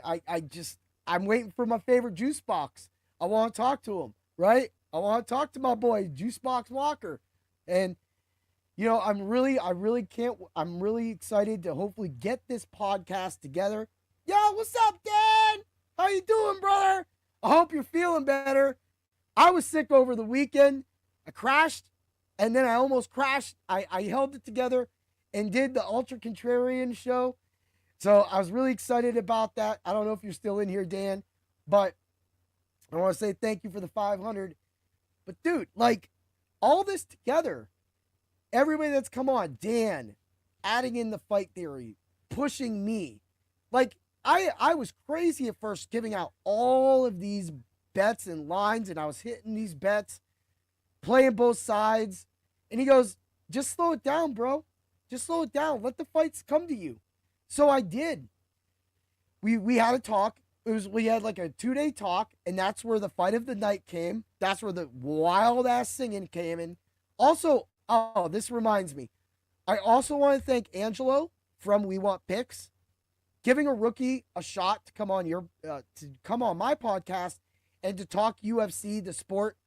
I'm waiting for my favorite juice box. I want to talk to him, right? I want to talk to my boy, Juice Box Walker. And, you know, I'm really excited to hopefully get this podcast together. Yo, what's up, Dan? How you doing, brother? I hope you're feeling better. I was sick over the weekend. I crashed, and then I almost crashed. I held it together and did the Ultra Contrarian show. So I was really excited about that. I don't know if you're still in here, Dan, but I want to say thank you for the 500. But dude, like all this together, everybody that's come on, Dan, adding in the fight theory, pushing me. Like I was crazy at first giving out all of these bets and lines, and I was hitting these bets, playing both sides. And he goes, just slow it down, bro. Just slow it down. Let the fights come to you. So I did. We had a talk. We had like a 2-day talk, and that's where the fight of the night came. That's where the wild ass singing came in. Also, oh, this reminds me. I also want to thank Angelo from We Want Picks, giving a rookie a shot to come on my podcast and to talk UFC, the sport,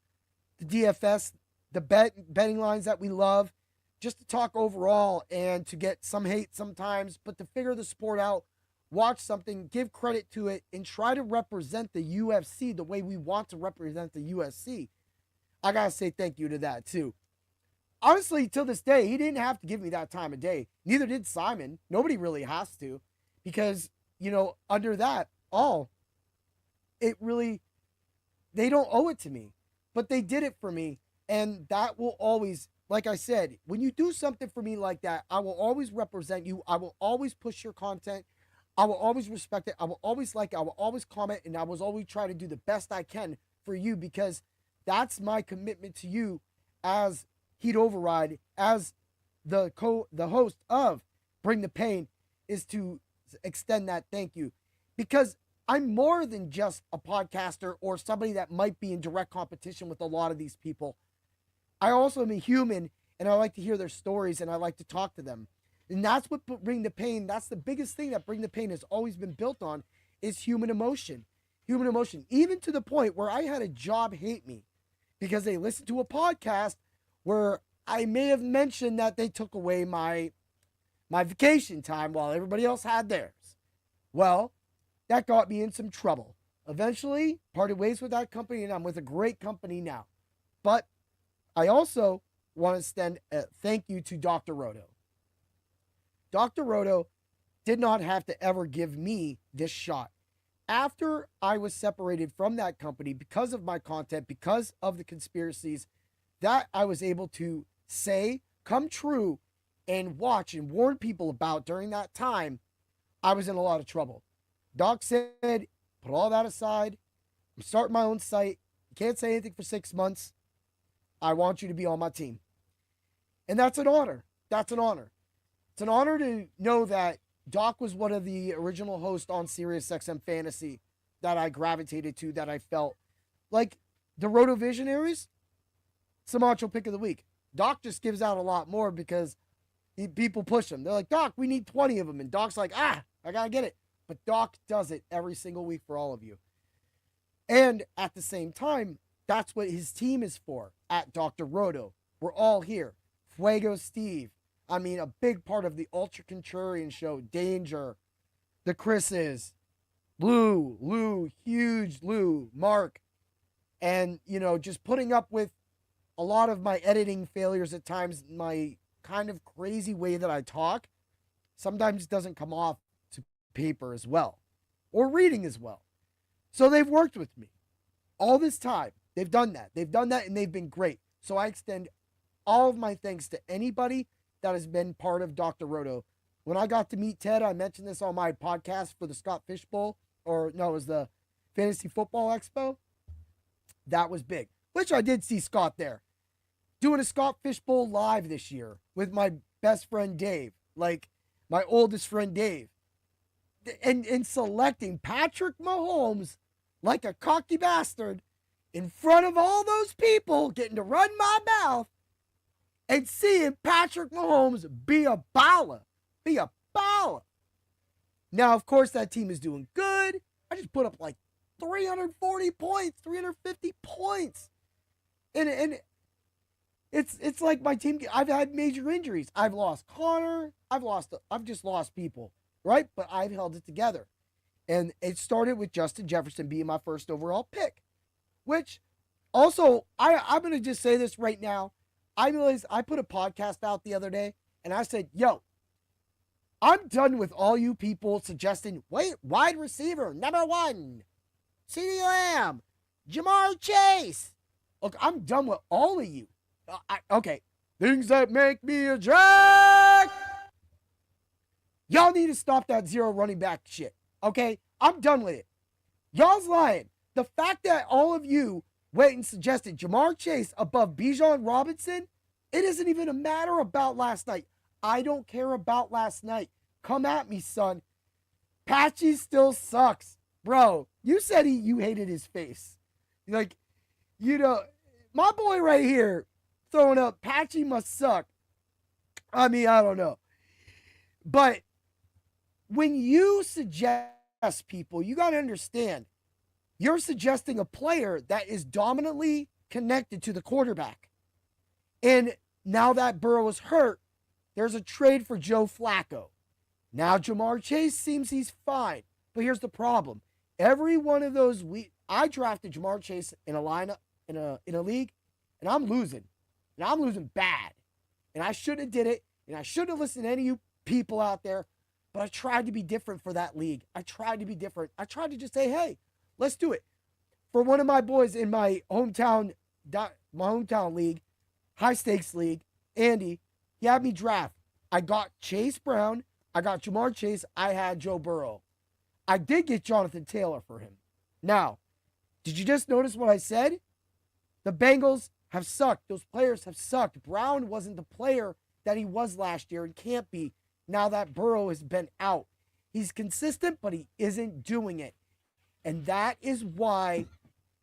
the DFS, the betting lines that we love, just to talk overall and to get some hate sometimes, but to figure the sport out, watch something, give credit to it, and try to represent the UFC the way we want to represent the UFC. I gotta say thank you to that too. Honestly, till this day, he didn't have to give me that time of day. Neither did Simon. Nobody really has to, because, under that, they don't owe it to me, but they did it for me. And that will always, like I said, when you do something for me like that, I will always represent you. I will always push your content. I will always respect it. I will always like it. I will always comment, and I will always try to do the best I can for you, because that's my commitment to you as Heat Override, as the host of Bring the Pain, is to extend that thank you, because I'm more than just a podcaster or somebody that might be in direct competition with a lot of these people. I also am a human, and I like to hear their stories, and I like to talk to them. And that's what Bring the Pain, that's the biggest thing that Bring the Pain has always been built on, is human emotion. Human emotion, even to the point where I had a job hate me because they listened to a podcast where I may have mentioned that they took away my vacation time while everybody else had theirs. Well, that got me in some trouble. Eventually, parted ways with that company, and I'm with a great company now. But I also want to extend a thank you to Dr. Roto. Dr. Roto did not have to ever give me this shot. After I was separated from that company because of my content, because of the conspiracies that I was able to say come true and watch and warn people about during that time, I was in a lot of trouble. Doc said, put all that aside. I'm starting my own site. You can't say anything for 6 months. I want you to be on my team. And that's an honor. That's an honor. It's an honor to know that Doc was one of the original hosts on SiriusXM Fantasy that I gravitated to, that I felt like the Roto Visionaries. It's the Macho pick of the week. Doc just gives out a lot more because people push him. They're like, Doc, we need 20 of them. And Doc's like, I got to get it. But Doc does it every single week for all of you. And at the same time, that's what his team is for at Dr. Roto. We're all here. Fuego Steve. I mean, a big part of the Ultra Contrarian show. Danger. The Chris's. Lou. Huge Lou. Mark. And, just putting up with a lot of my editing failures at times, my kind of crazy way that I talk, sometimes doesn't come off to paper as well. Or reading as well. So they've worked with me. All this time. They've done that. And they've been great. So I extend all of my thanks to anybody that has been part of Dr. Roto. When I got to meet Ted, I mentioned this on my podcast for the Scott Fish Bowl, it was the Fantasy Football Expo. That was big, which I did see Scott there. Doing a Scott Fish Bowl live this year with my best friend Dave, like my oldest friend Dave. And selecting Patrick Mahomes like a cocky bastard in front of all those people, getting to run my mouth, and seeing Patrick Mahomes be a baller. Now, of course, that team is doing good. I just put up like 340 points, 350 points. And it's like my team, I've had major injuries. I've lost Connor. I've just lost people, right? But I've held it together. And it started with Justin Jefferson being my first overall pick, which also, I'm going to just say this right now. I realized I put a podcast out the other day and I said, yo, I'm done with all you people suggesting wide receiver, number 1, CeeDee Lamb, Jamar Chase. Look, I'm done with all of you. Okay, things that make me a drag. Y'all need to stop that zero running back shit. Okay, I'm done with it. Y'all's lying. The fact that all of you went and suggested Jamar Chase above Bijan Robinson, it isn't even a matter about last night. I don't care about last night. Come at me, son. Patchy still sucks. Bro, you said you hated his face. Like, my boy right here throwing up, Patchy must suck. I mean, I don't know. But when you suggest people, you got to understand, you're suggesting a player that is dominantly connected to the quarterback. And now that Burrow is hurt, there's a trade for Joe Flacco. Now Jamar Chase seems he's fine. But here's the problem. Every one of those I drafted Jamar Chase in a lineup, in a league, and I'm losing. And I'm losing bad. And I should have did it. And I should have listened to any of you people out there. But I tried to be different for that league. I tried to be different. I tried to just say, hey, let's do it. For one of my boys in my hometown league, high stakes league, Andy, he had me draft. I got Chase Brown. I got Jamar Chase. I had Joe Burrow. I did get Jonathan Taylor for him. Now, did you just notice what I said? The Bengals have sucked. Those players have sucked. Brown wasn't the player that he was last year and can't be now that Burrow has been out. He's consistent, but he isn't doing it. And that is why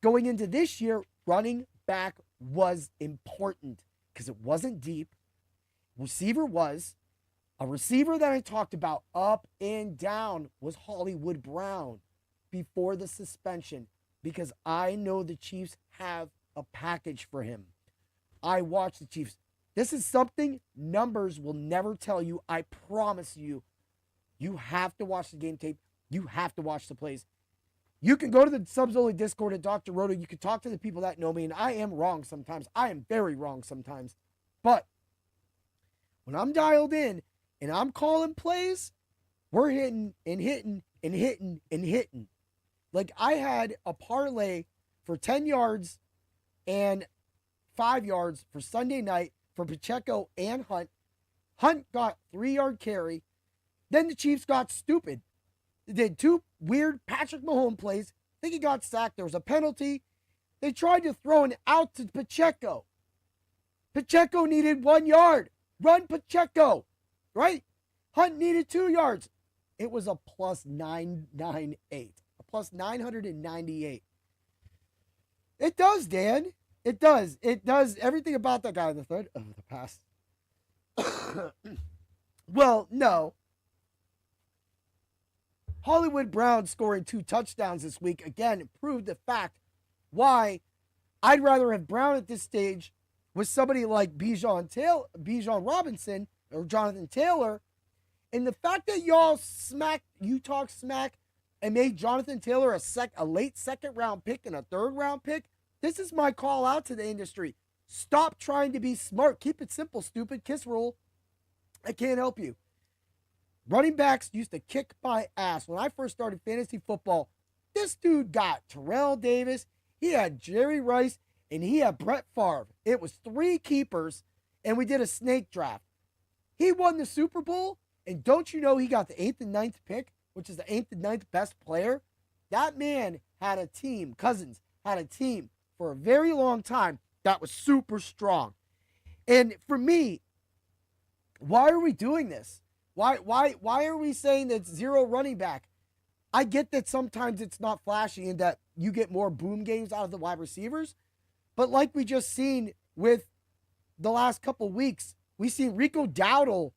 going into this year, running back was important because it wasn't deep. Receiver was. A receiver that I talked about up and down was Hollywood Brown before the suspension because I know the Chiefs have a package for him. I watch the Chiefs. This is something numbers will never tell you. I promise you. You have to watch the game tape. You have to watch the plays. You can go to the Subs Only Discord at Dr. Roto. You can talk to the people that know me, and I am wrong sometimes. I am very wrong sometimes. But when I'm dialed in and I'm calling plays, we're hitting and hitting and hitting and hitting. Like I had a parlay for 10 yards and 5 yards for Sunday night for Pacheco and Hunt. Hunt got 3-yard carry. Then the Chiefs got stupid. They did 2 weird Patrick Mahomes plays. I think he got sacked. There was a penalty. They tried to throw an out to Pacheco. Pacheco needed 1 yard. Run Pacheco. Right? Hunt needed 2 yards. It was a plus 998. A plus 998. It does, Dan. It does. It does everything about that guy in the third of the pass. Well, no. Hollywood Brown scoring 2 touchdowns this week, again, proved the fact why I'd rather have Brown at this stage with somebody like Bijan Robinson or Jonathan Taylor. And the fact that you talk smack and made Jonathan Taylor a late second round pick and a third round pick, this is my call out to the industry. Stop trying to be smart. Keep it simple, stupid. Kiss rule. I can't help you. Running backs used to kick my ass. When I first started fantasy football, this dude got Terrell Davis, he had Jerry Rice, and he had Brett Favre. It was 3 keepers, and we did a snake draft. He won the Super Bowl, and don't you know he got the 8th and 9th pick, which is the 8th and 9th best player? That man had a team, Cousins had a team for a very long time that was super strong. And for me, why are we doing this? Why are we saying that zero running back? I get that sometimes it's not flashy and that you get more boom games out of the wide receivers. But like we just seen with the last couple weeks, we seen Rico Dowdle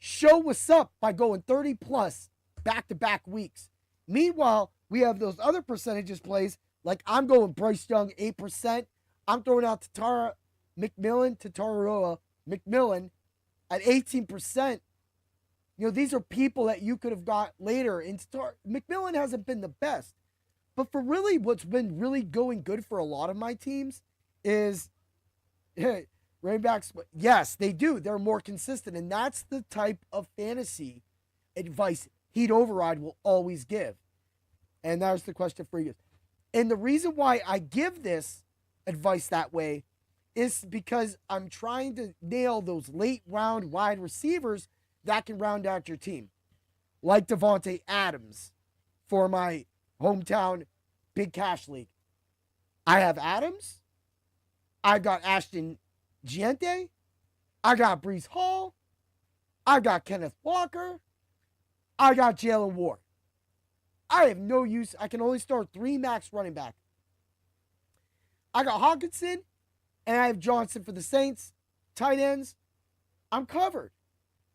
show what's up by going 30 plus back-to-back weeks. Meanwhile, we have those other percentages plays, like I'm going Bryce Young 8%. I'm throwing out Tataroa McMillan at 18%. these are people that you could have got later. And McMillan hasn't been the best. But for really what's been really going good for a lot of my teams is running backs. Yes, they do. They're more consistent. And that's the type of fantasy advice Heat Override will always give. And there's the question for you. And the reason why I give this advice that way is because I'm trying to nail those late round wide receivers that can round out your team. Like Devontae Adams for my hometown Big Cash League. I have Adams. I got Ashton Giante. I got Breece Hall. I got Kenneth Walker. I got Jalen Ward. I have no use. I can only start 3 max running back. I got Hawkinson, and I have Johnson for the Saints. Tight ends, I'm covered.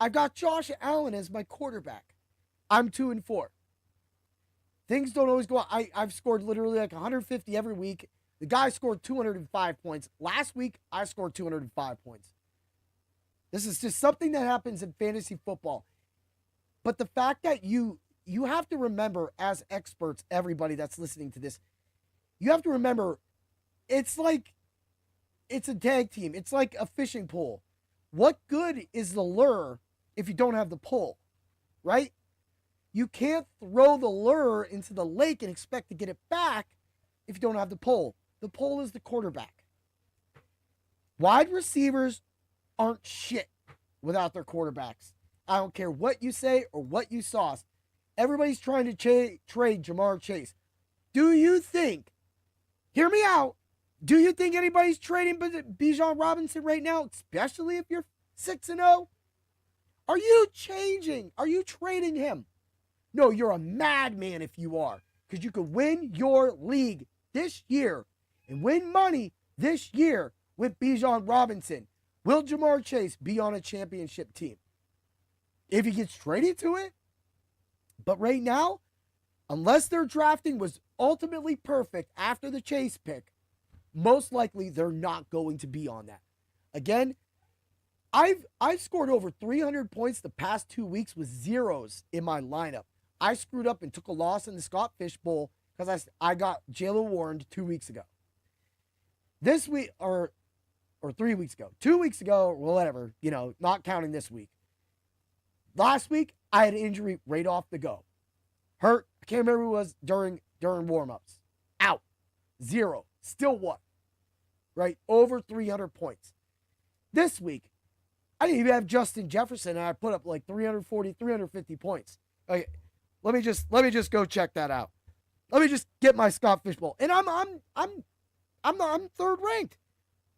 I've got Josh Allen as my quarterback. I'm 2-4. Things don't always go on. I've scored literally like 150 every week. The guy scored 205 points. Last week, I scored 205 points. This is just something that happens in fantasy football. But the fact that you have to remember, as experts, everybody that's listening to this, you have to remember, it's a tag team. It's like a fishing pole. What good is the lure if you don't have the pole, right? You can't throw the lure into the lake and expect to get it back if you don't have the pole. The pole is the quarterback. Wide receivers aren't shit without their quarterbacks. I don't care what you say or what you sauce. Everybody's trying to trade Jamar Chase. Do you think, hear me out, do you think anybody's trading Bijan Robinson right now, especially if you're 6-0? Are you changing? Are you trading him? No, you're a madman if you are, because you could win your league this year and win money this year with Bijan Robinson. Will Jamar Chase be on a championship team? If he gets traded to it? But right now, unless their drafting was ultimately perfect after the Chase pick, most likely they're not going to be on that. Again, I've scored over 300 points the past 2 weeks with zeros in my lineup. I screwed up and took a loss in the Scott Fish Bowl because I got Jalen Warren 2 weeks ago. This week, or 3 weeks ago, 2 weeks ago, or whatever, not counting this week. Last week, I had an injury right off the go. Hurt. I can't remember who it was during warm-ups. Out. 0. Still won. Right? Over 300 points. This week, I didn't even have Justin Jefferson, and I put up like 340, 350 points. Okay, let me just go check that out. Let me just get my Scott Fish Bowl. And I'm third ranked.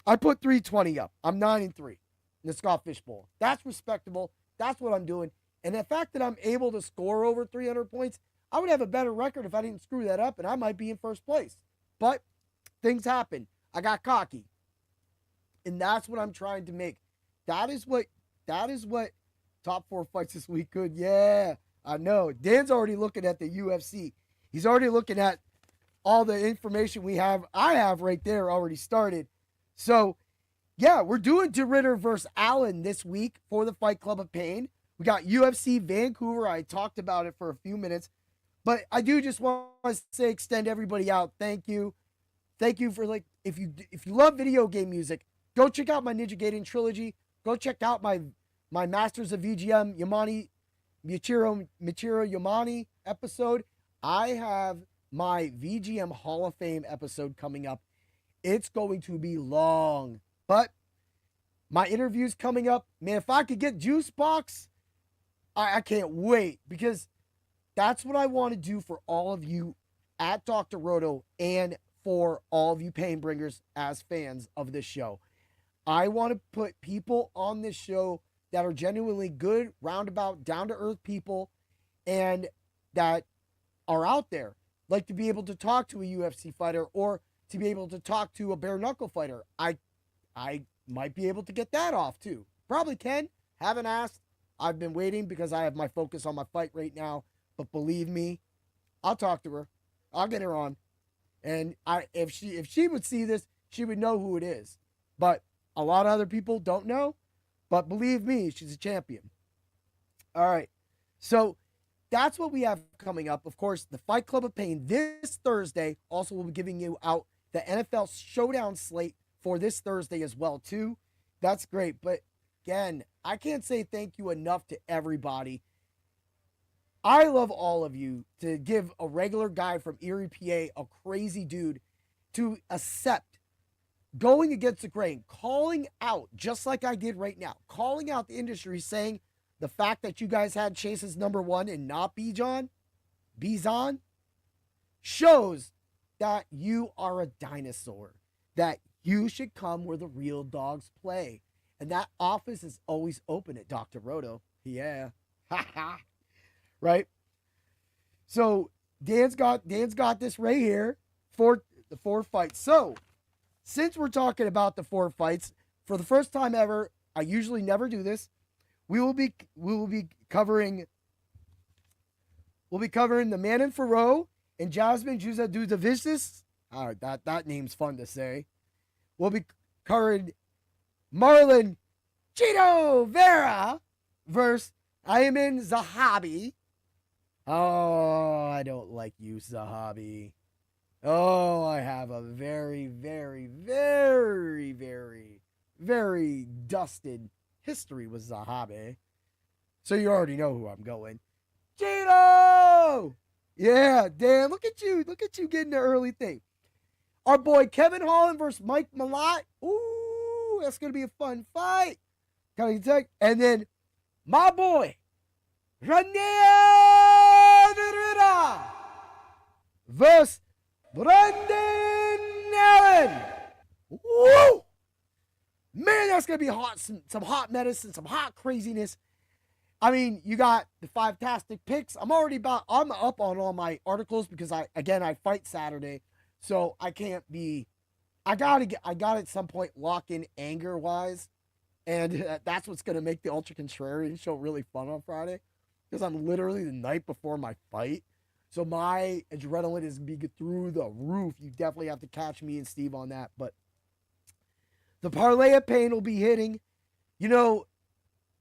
I put 320 up. I'm 9-3 in the Scott Fish Bowl. That's respectable. That's what I'm doing. And the fact that I'm able to score over 300 points, I would have a better record if I didn't screw that up, and I might be in first place. But things happen. I got cocky. And that's what I'm trying to make. That is what top 4 fights this week could. Yeah, I know. Dan's already looking at the UFC. He's already looking at all the information I have right there already started. So, yeah, we're doing DeRitter versus Allen this week for the Fight Club of Pain. We got UFC Vancouver. I talked about it for a few minutes. But I do just want to say, extend everybody out. Thank you. Thank you for, if you love video game music, go check out my Ninja Gaiden trilogy. Go check out my Masters of VGM Michiro Yamane episode. I have my VGM Hall of Fame episode coming up. It's going to be long, but my interview's coming up. Man, if I could get Juice Box, I can't wait, because that's what I want to do for all of you at Dr. Roto and for all of you Painbringers as fans of this show. I want to put people on this show that are genuinely good, roundabout, down-to-earth people, and that are out there. Like to be able to talk to a UFC fighter, or to be able to talk to a bare-knuckle fighter. I might be able to get that off, too. Probably can. Haven't asked. I've been waiting because I have my focus on my fight right now. But believe me, I'll talk to her. I'll get her on. And if she would see this, she would know who it is. But a lot of other people don't know. But believe me, she's a champion. All right. So that's what we have coming up. Of course, the Fight Club of Pain this Thursday. Also, we'll be giving you out the NFL Showdown slate for this Thursday as well, too. That's great. But again, I can't say thank you enough to everybody. I love all of you to give a regular guy from Erie, PA, a crazy dude, to accept going against the grain, calling out, just like I did right now, calling out the industry, saying the fact that you guys had Chase's number one and not Bijan, shows that you are a dinosaur, that you should come where the real dogs play. And that office is always open at Dr. Roto. Yeah. Right? So Dan's got this right here for the 4 fights. So since we're talking about the 4 fights, for the first time ever, I usually never do this. We will be covering the Manon Ferro and Jasmine Juzadudavicis. All right, that name's fun to say. We'll be covering Marlon Chito Vera versus Ayman Zahabi. Oh, I don't like you, Zahabi. Oh, I have a very, very, very, very, very dusted history with Zahabi. So you already know who I'm going. Chito! Yeah, Dan, look at you getting the early thing. Our boy Kevin Holland versus Mike Malott. Ooh, that's going to be a fun fight. And then my boy, Ranier Verrera versus Brendan Allen. Woo! Man, that's going to be hot. Some hot medicine, some hot craziness. I mean, you got the 5tastic picks. I'm up on all my articles because I fight Saturday. So I can't be, I got at some point lock in anger wise. And that's what's going to make the Ultra Contrarian show really fun on Friday. Because I'm literally the night before my fight. So my adrenaline is be through the roof. You definitely have to catch me and Steve on that. But the Parlay of Pain will be hitting. You know,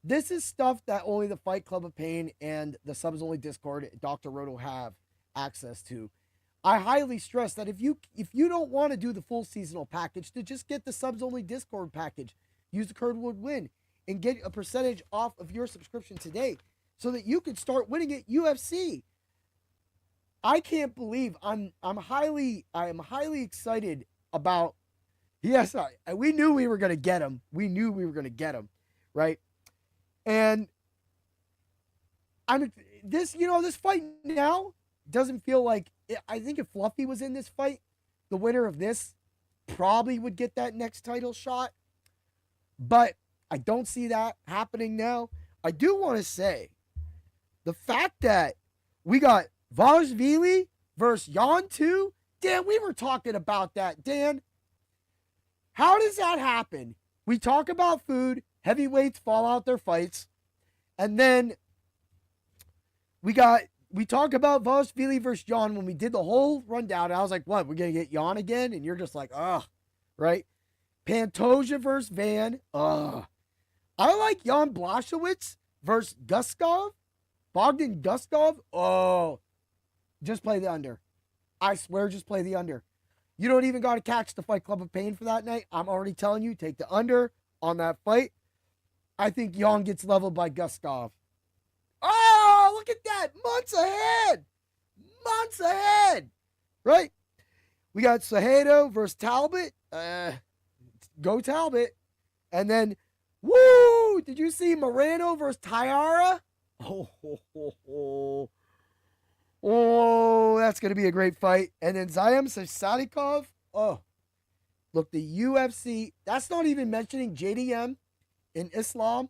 this is stuff that only the Fight Club of Pain and the Subs Only Discord, Dr. Roto, have access to. I highly stress that if you don't want to do the full seasonal package, to just get the Subs Only Discord package. Use the code WOULDWIN and get a percentage off of your subscription today so that you can start winning at UFC. I can't believe I'm highly excited about. Yes, we knew we were going to get him. We knew we were going to get him, right? And this fight now doesn't feel like. I think if Fluffy was in this fight, the winner of this probably would get that next title shot. But I don't see that happening now. I do want to say the fact that we got Vashvili versus Yan 2. Dan, we were talking about that. Dan, how does that happen? We talk about food, heavyweights fall out their fights, and then we talk about Vashvili versus Yan when we did the whole rundown. I was like, what, we're going to get Yan again? And you're just like, ugh, right? Pantoja versus Van. I like Jan Blachowicz versus Guskov. Bogdan Guskov. Oh, just play the under. I swear, just play the under. You don't even got to catch the Fight Club of Pain for that night. I'm already telling you, take the under on that fight. I think Jan gets leveled by Guskov. Oh, look at that. Months ahead. Months ahead. Right? We got Cejudo versus Talbot. Go Talbot. And then, woo! Did you see Moreno versus Tyara? Oh, that's going to be a great fight. And then Zayam Sadikov. Oh, look, the UFC. That's not even mentioning JDM in Islam.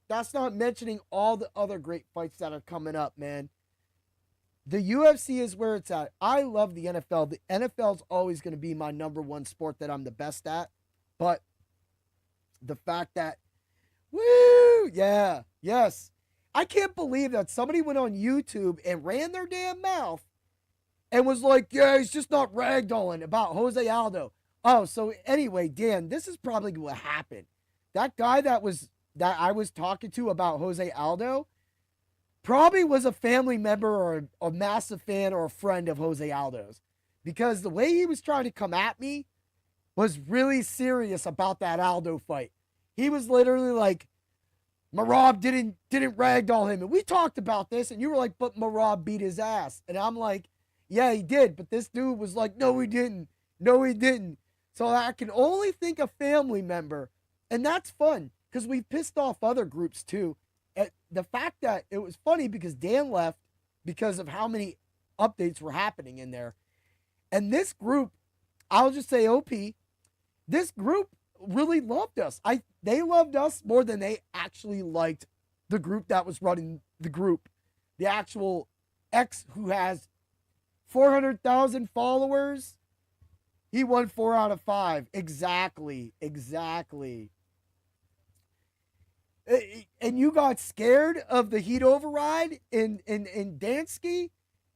That's not mentioning all the other great fights that are coming up, man. The UFC is where it's at. I love the NFL. The NFL is always going to be my number one sport that I'm the best at. But the fact that, woo, yeah, yes. I can't believe that somebody went on YouTube and ran their damn mouth and was like, yeah, he's just not ragdolling about Jose Aldo. Oh, so anyway, Dan, this is probably what happened. That guy that I was talking to about Jose Aldo, probably was a family member or a massive fan or a friend of Jose Aldo's, because the way he was trying to come at me was really serious about that Aldo fight. He was literally like, Marab didn't ragdoll him. And we talked about this, and you were like, but Marab beat his ass. And I'm like, yeah, he did. But this dude was like, no, he didn't. No, he didn't. So I can only think a family member. And that's fun, because we pissed off other groups too. The fact that it was funny because Dan left because of how many updates were happening in there. And this group, I'll just say OP, this group really loved us. They loved us more than they actually liked the group that was running the group. The actual X, who has 400,000 followers, he won 4 out of 5. Exactly. And you got scared of the heat override in Dansky,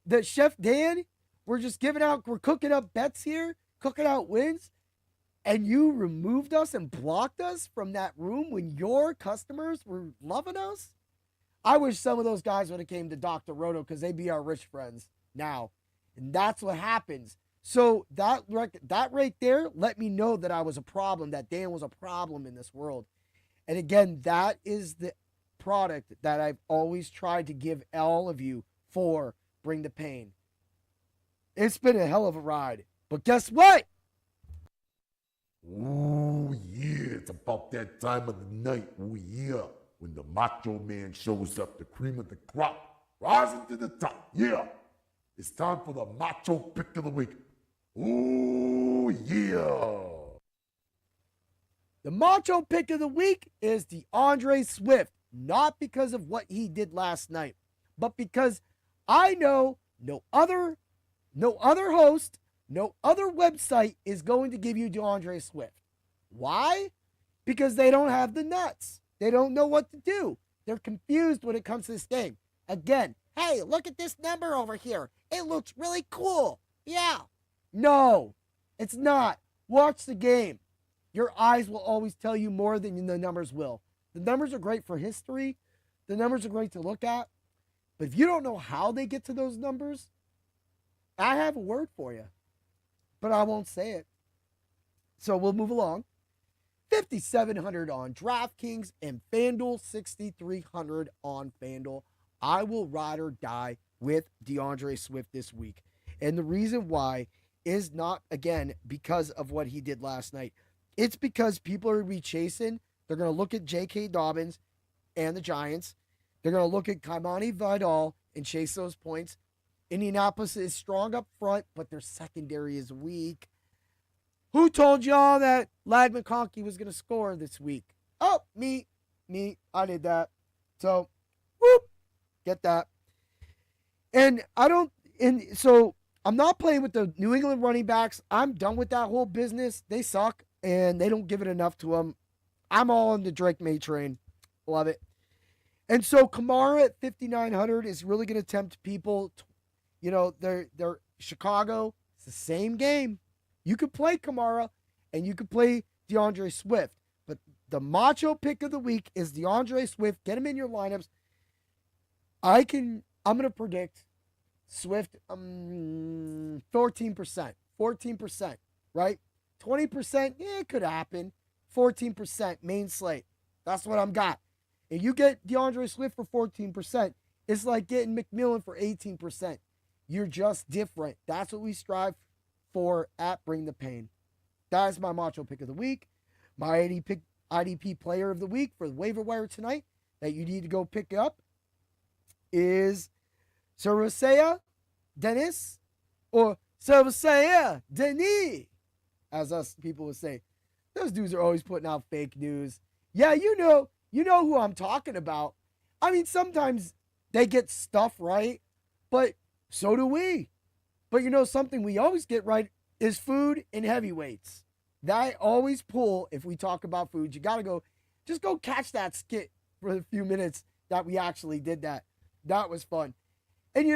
the Chef Dan. We're cooking up bets here, cooking out wins. And you removed us and blocked us from that room when your customers were loving us? I wish some of those guys would have came to Dr. Roto, because they'd be our rich friends now. And that's what happens. So that right there let me know that I was a problem, that Dan was a problem in this world. And again, that is the product that I've always tried to give all of you for Bring the Pain. It's been a hell of a ride. But guess what? Ooh, yeah, it's about that time of the night. Ooh, yeah, when the Macho Man shows up, the cream of the crop, rising to the top. Yeah, it's time for the Macho Pick of the Week. Ooh, yeah. The Macho Pick of the Week is DeAndre Swift, not because of what he did last night, but because I know no other host, no other website is going to give you DeAndre Swift. Why? Because they don't have the nuts. They don't know what to do. They're confused when it comes to this game. Again, hey, look at this number over here. It looks really cool. Yeah. No, it's not. Watch the game. Your eyes will always tell you more than the numbers will. The numbers are great for history. The numbers are great to look at. But if you don't know how they get to those numbers, I have a word for you. But I won't say it. So we'll move along. 5,700 on DraftKings and FanDuel, 6,300 on FanDuel. I will ride or die with DeAndre Swift this week. And the reason why is not, again, because of what he did last night. It's because people are going to be chasing. They're going to look at J.K. Dobbins and the Giants. They're going to look at Kaimani Vidal and chase those points. Indianapolis is strong up front, but their secondary is weak. Who told y'all that Ladd McConkey was going to score this week? Oh, me. I did that. So, whoop, get that. So I'm not playing with the New England running backs. I'm done with that whole business. They suck, and they don't give it enough to them. I'm all on the Drake May train. Love it. And so Kamara at 5,900 is really going to tempt people. They're Chicago. It's the same game. You could play Kamara, and you could play DeAndre Swift. But the Macho Pick of the Week is DeAndre Swift. Get him in your lineups. I'm going to predict Swift 14%. 14%, right? 20%, yeah, it could happen. 14% main slate. That's what I'm got. If you get DeAndre Swift for 14%, it's like getting McMillan for 18%. You're just different. That's what we strive for at Bring the Pain. That is my Macho Pick of the Week. My IDP Player of the Week for the waiver wire tonight that you need to go pick up is Cerveceia Dennis, or Cerveceia Denis, as us people would say. Those dudes are always putting out fake news. Yeah, you know who I'm talking about. I mean, sometimes they get stuff right, but so do we. But something we always get right is food and heavyweights. That always pull if we talk about food. You got to just go catch that skit for a few minutes that we actually did that. That was fun. And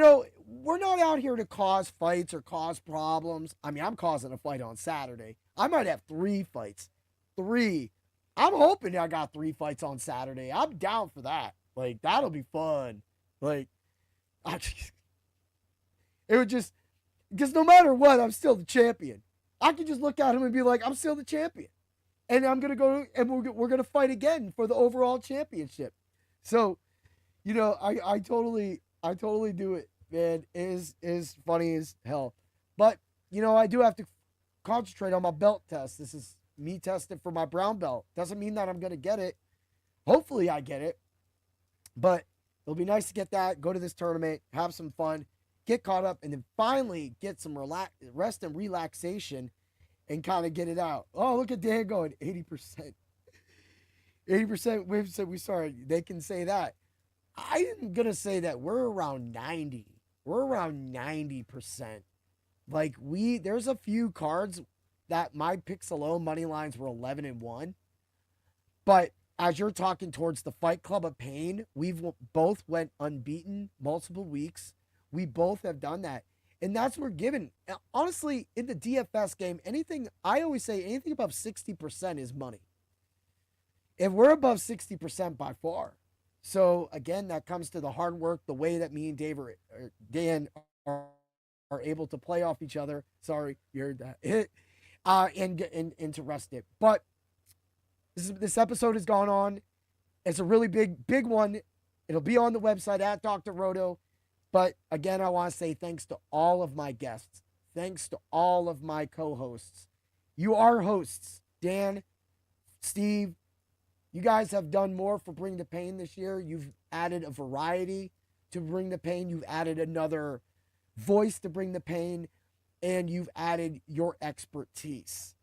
we're not out here to cause fights or cause problems. I mean, I'm causing a fight on Saturday. I might have 3 fights. 3. I'm hoping I got 3 fights on Saturday. I'm down for that. Like, that'll be fun. Like, it would just, because no matter what, I'm still the champion. I could just look at him and be like, I'm still the champion. And I'm going to go, and we're going to fight again for the overall championship. So, you know, I totally do it, man. It is funny as hell. But, you know, I do have to concentrate on my belt test. This is me testing for my brown belt. Doesn't mean that I'm going to get it. Hopefully I get it. But it'll be nice to get that, go to this tournament, have some fun, get caught up, and then finally get some rest and relaxation and kind of get it out. Oh, look at Dan going 80%. 80%, we sorry, they can say that. I'm going to say that we're around 90. We're around 90%. Like, there's a few cards that my picks alone, money lines were 11-1. But as you're talking towards the Fight Club of Pain, we've both went unbeaten multiple weeks. We both have done that. And that's what we're given. Honestly, in the DFS game, I always say anything above 60% is money. If we're above 60% by far. So again, that comes to the hard work, the way that me and Dan are able to play off each other. Sorry, you heard that. And to rest it. But this episode has gone on. It's a really big one. It'll be on the website at Dr. Roto. But again, I want to say thanks to all of my guests. Thanks to all of my co-hosts. You are hosts. Dan, Steve, you guys have done more for Bring the Pain this year. You've added a variety to Bring the Pain. You've added another voice to Bring the Pain. And you've added your expertise.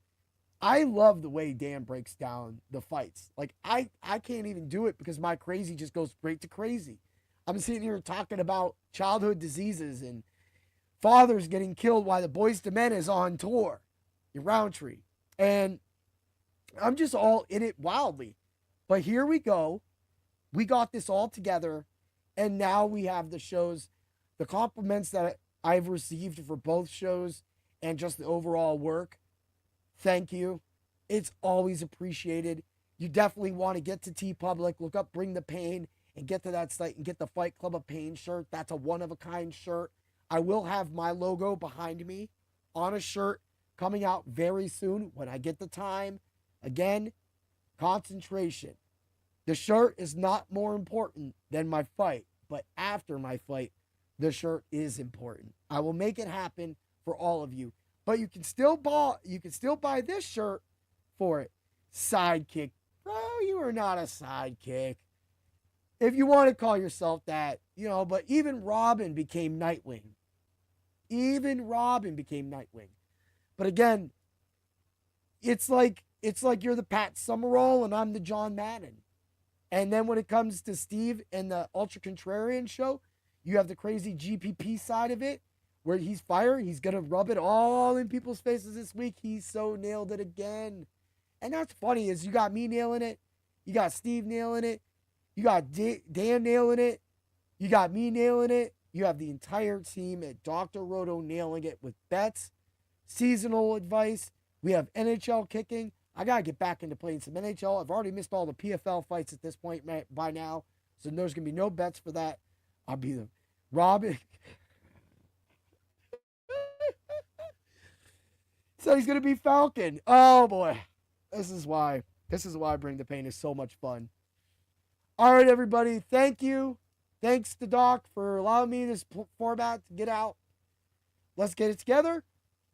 I love the way Dan breaks down the fights. Like, I can't even do it because my crazy just goes straight to crazy. I'm sitting here talking about childhood diseases and fathers getting killed while the Boys to Men is on tour in Roundtree. And I'm just all in it wildly. But here we go. We got this all together. And now we have the shows, the compliments that I've received for both shows and just the overall work. Thank you. It's always appreciated. You definitely want to get to TeePublic, look up Bring the Pain, and get to that site and get the Fight Club of Pain shirt. That's a one-of-a-kind shirt. I will have my logo behind me on a shirt coming out very soon when I get the time. Again, concentration. The shirt is not more important than my fight, but after my fight, the shirt is important. I will make it happen for all of you. But you can still buy this shirt for it. Sidekick. Bro, you are not a sidekick. If you want to call yourself that, you know, but even Robin became Nightwing. But again, it's like you're the Pat Summerall and I'm the John Madden. And then when it comes to Steve and the Ultra Contrarian show, you have the crazy GPP side of it where he's fire. He's going to rub it all in people's faces this week. He's so nailed it again. And that's funny is you got me nailing it. You got Steve nailing it. You got Dan nailing it. You got me nailing it. You have the entire team at Dr. Roto nailing it with bets, seasonal advice. We have NHL kicking. I got to get back into playing some NHL. I've already missed all the PFL fights at this point by now. So there's going to be no bets for that. I'll be the Robin. So he's going to be Falcon. Oh, boy. This is why Bring the Pain is so much fun. All right, everybody. Thank you. Thanks to Doc for allowing me this format to get out. Let's get it together.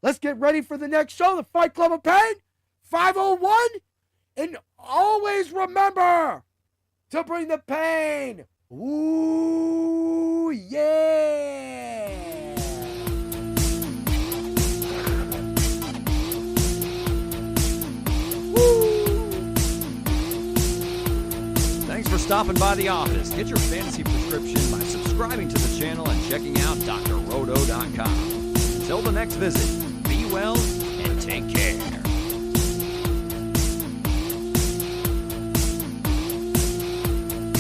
Let's get ready for the next show, the Fight Club of Pain, 501. And always remember to bring the pain. Ooh, yeah. Thanks for stopping by the office. Get your fantasy prescription by subscribing to the channel and checking out drroto.com. Until the next visit, be well and take care.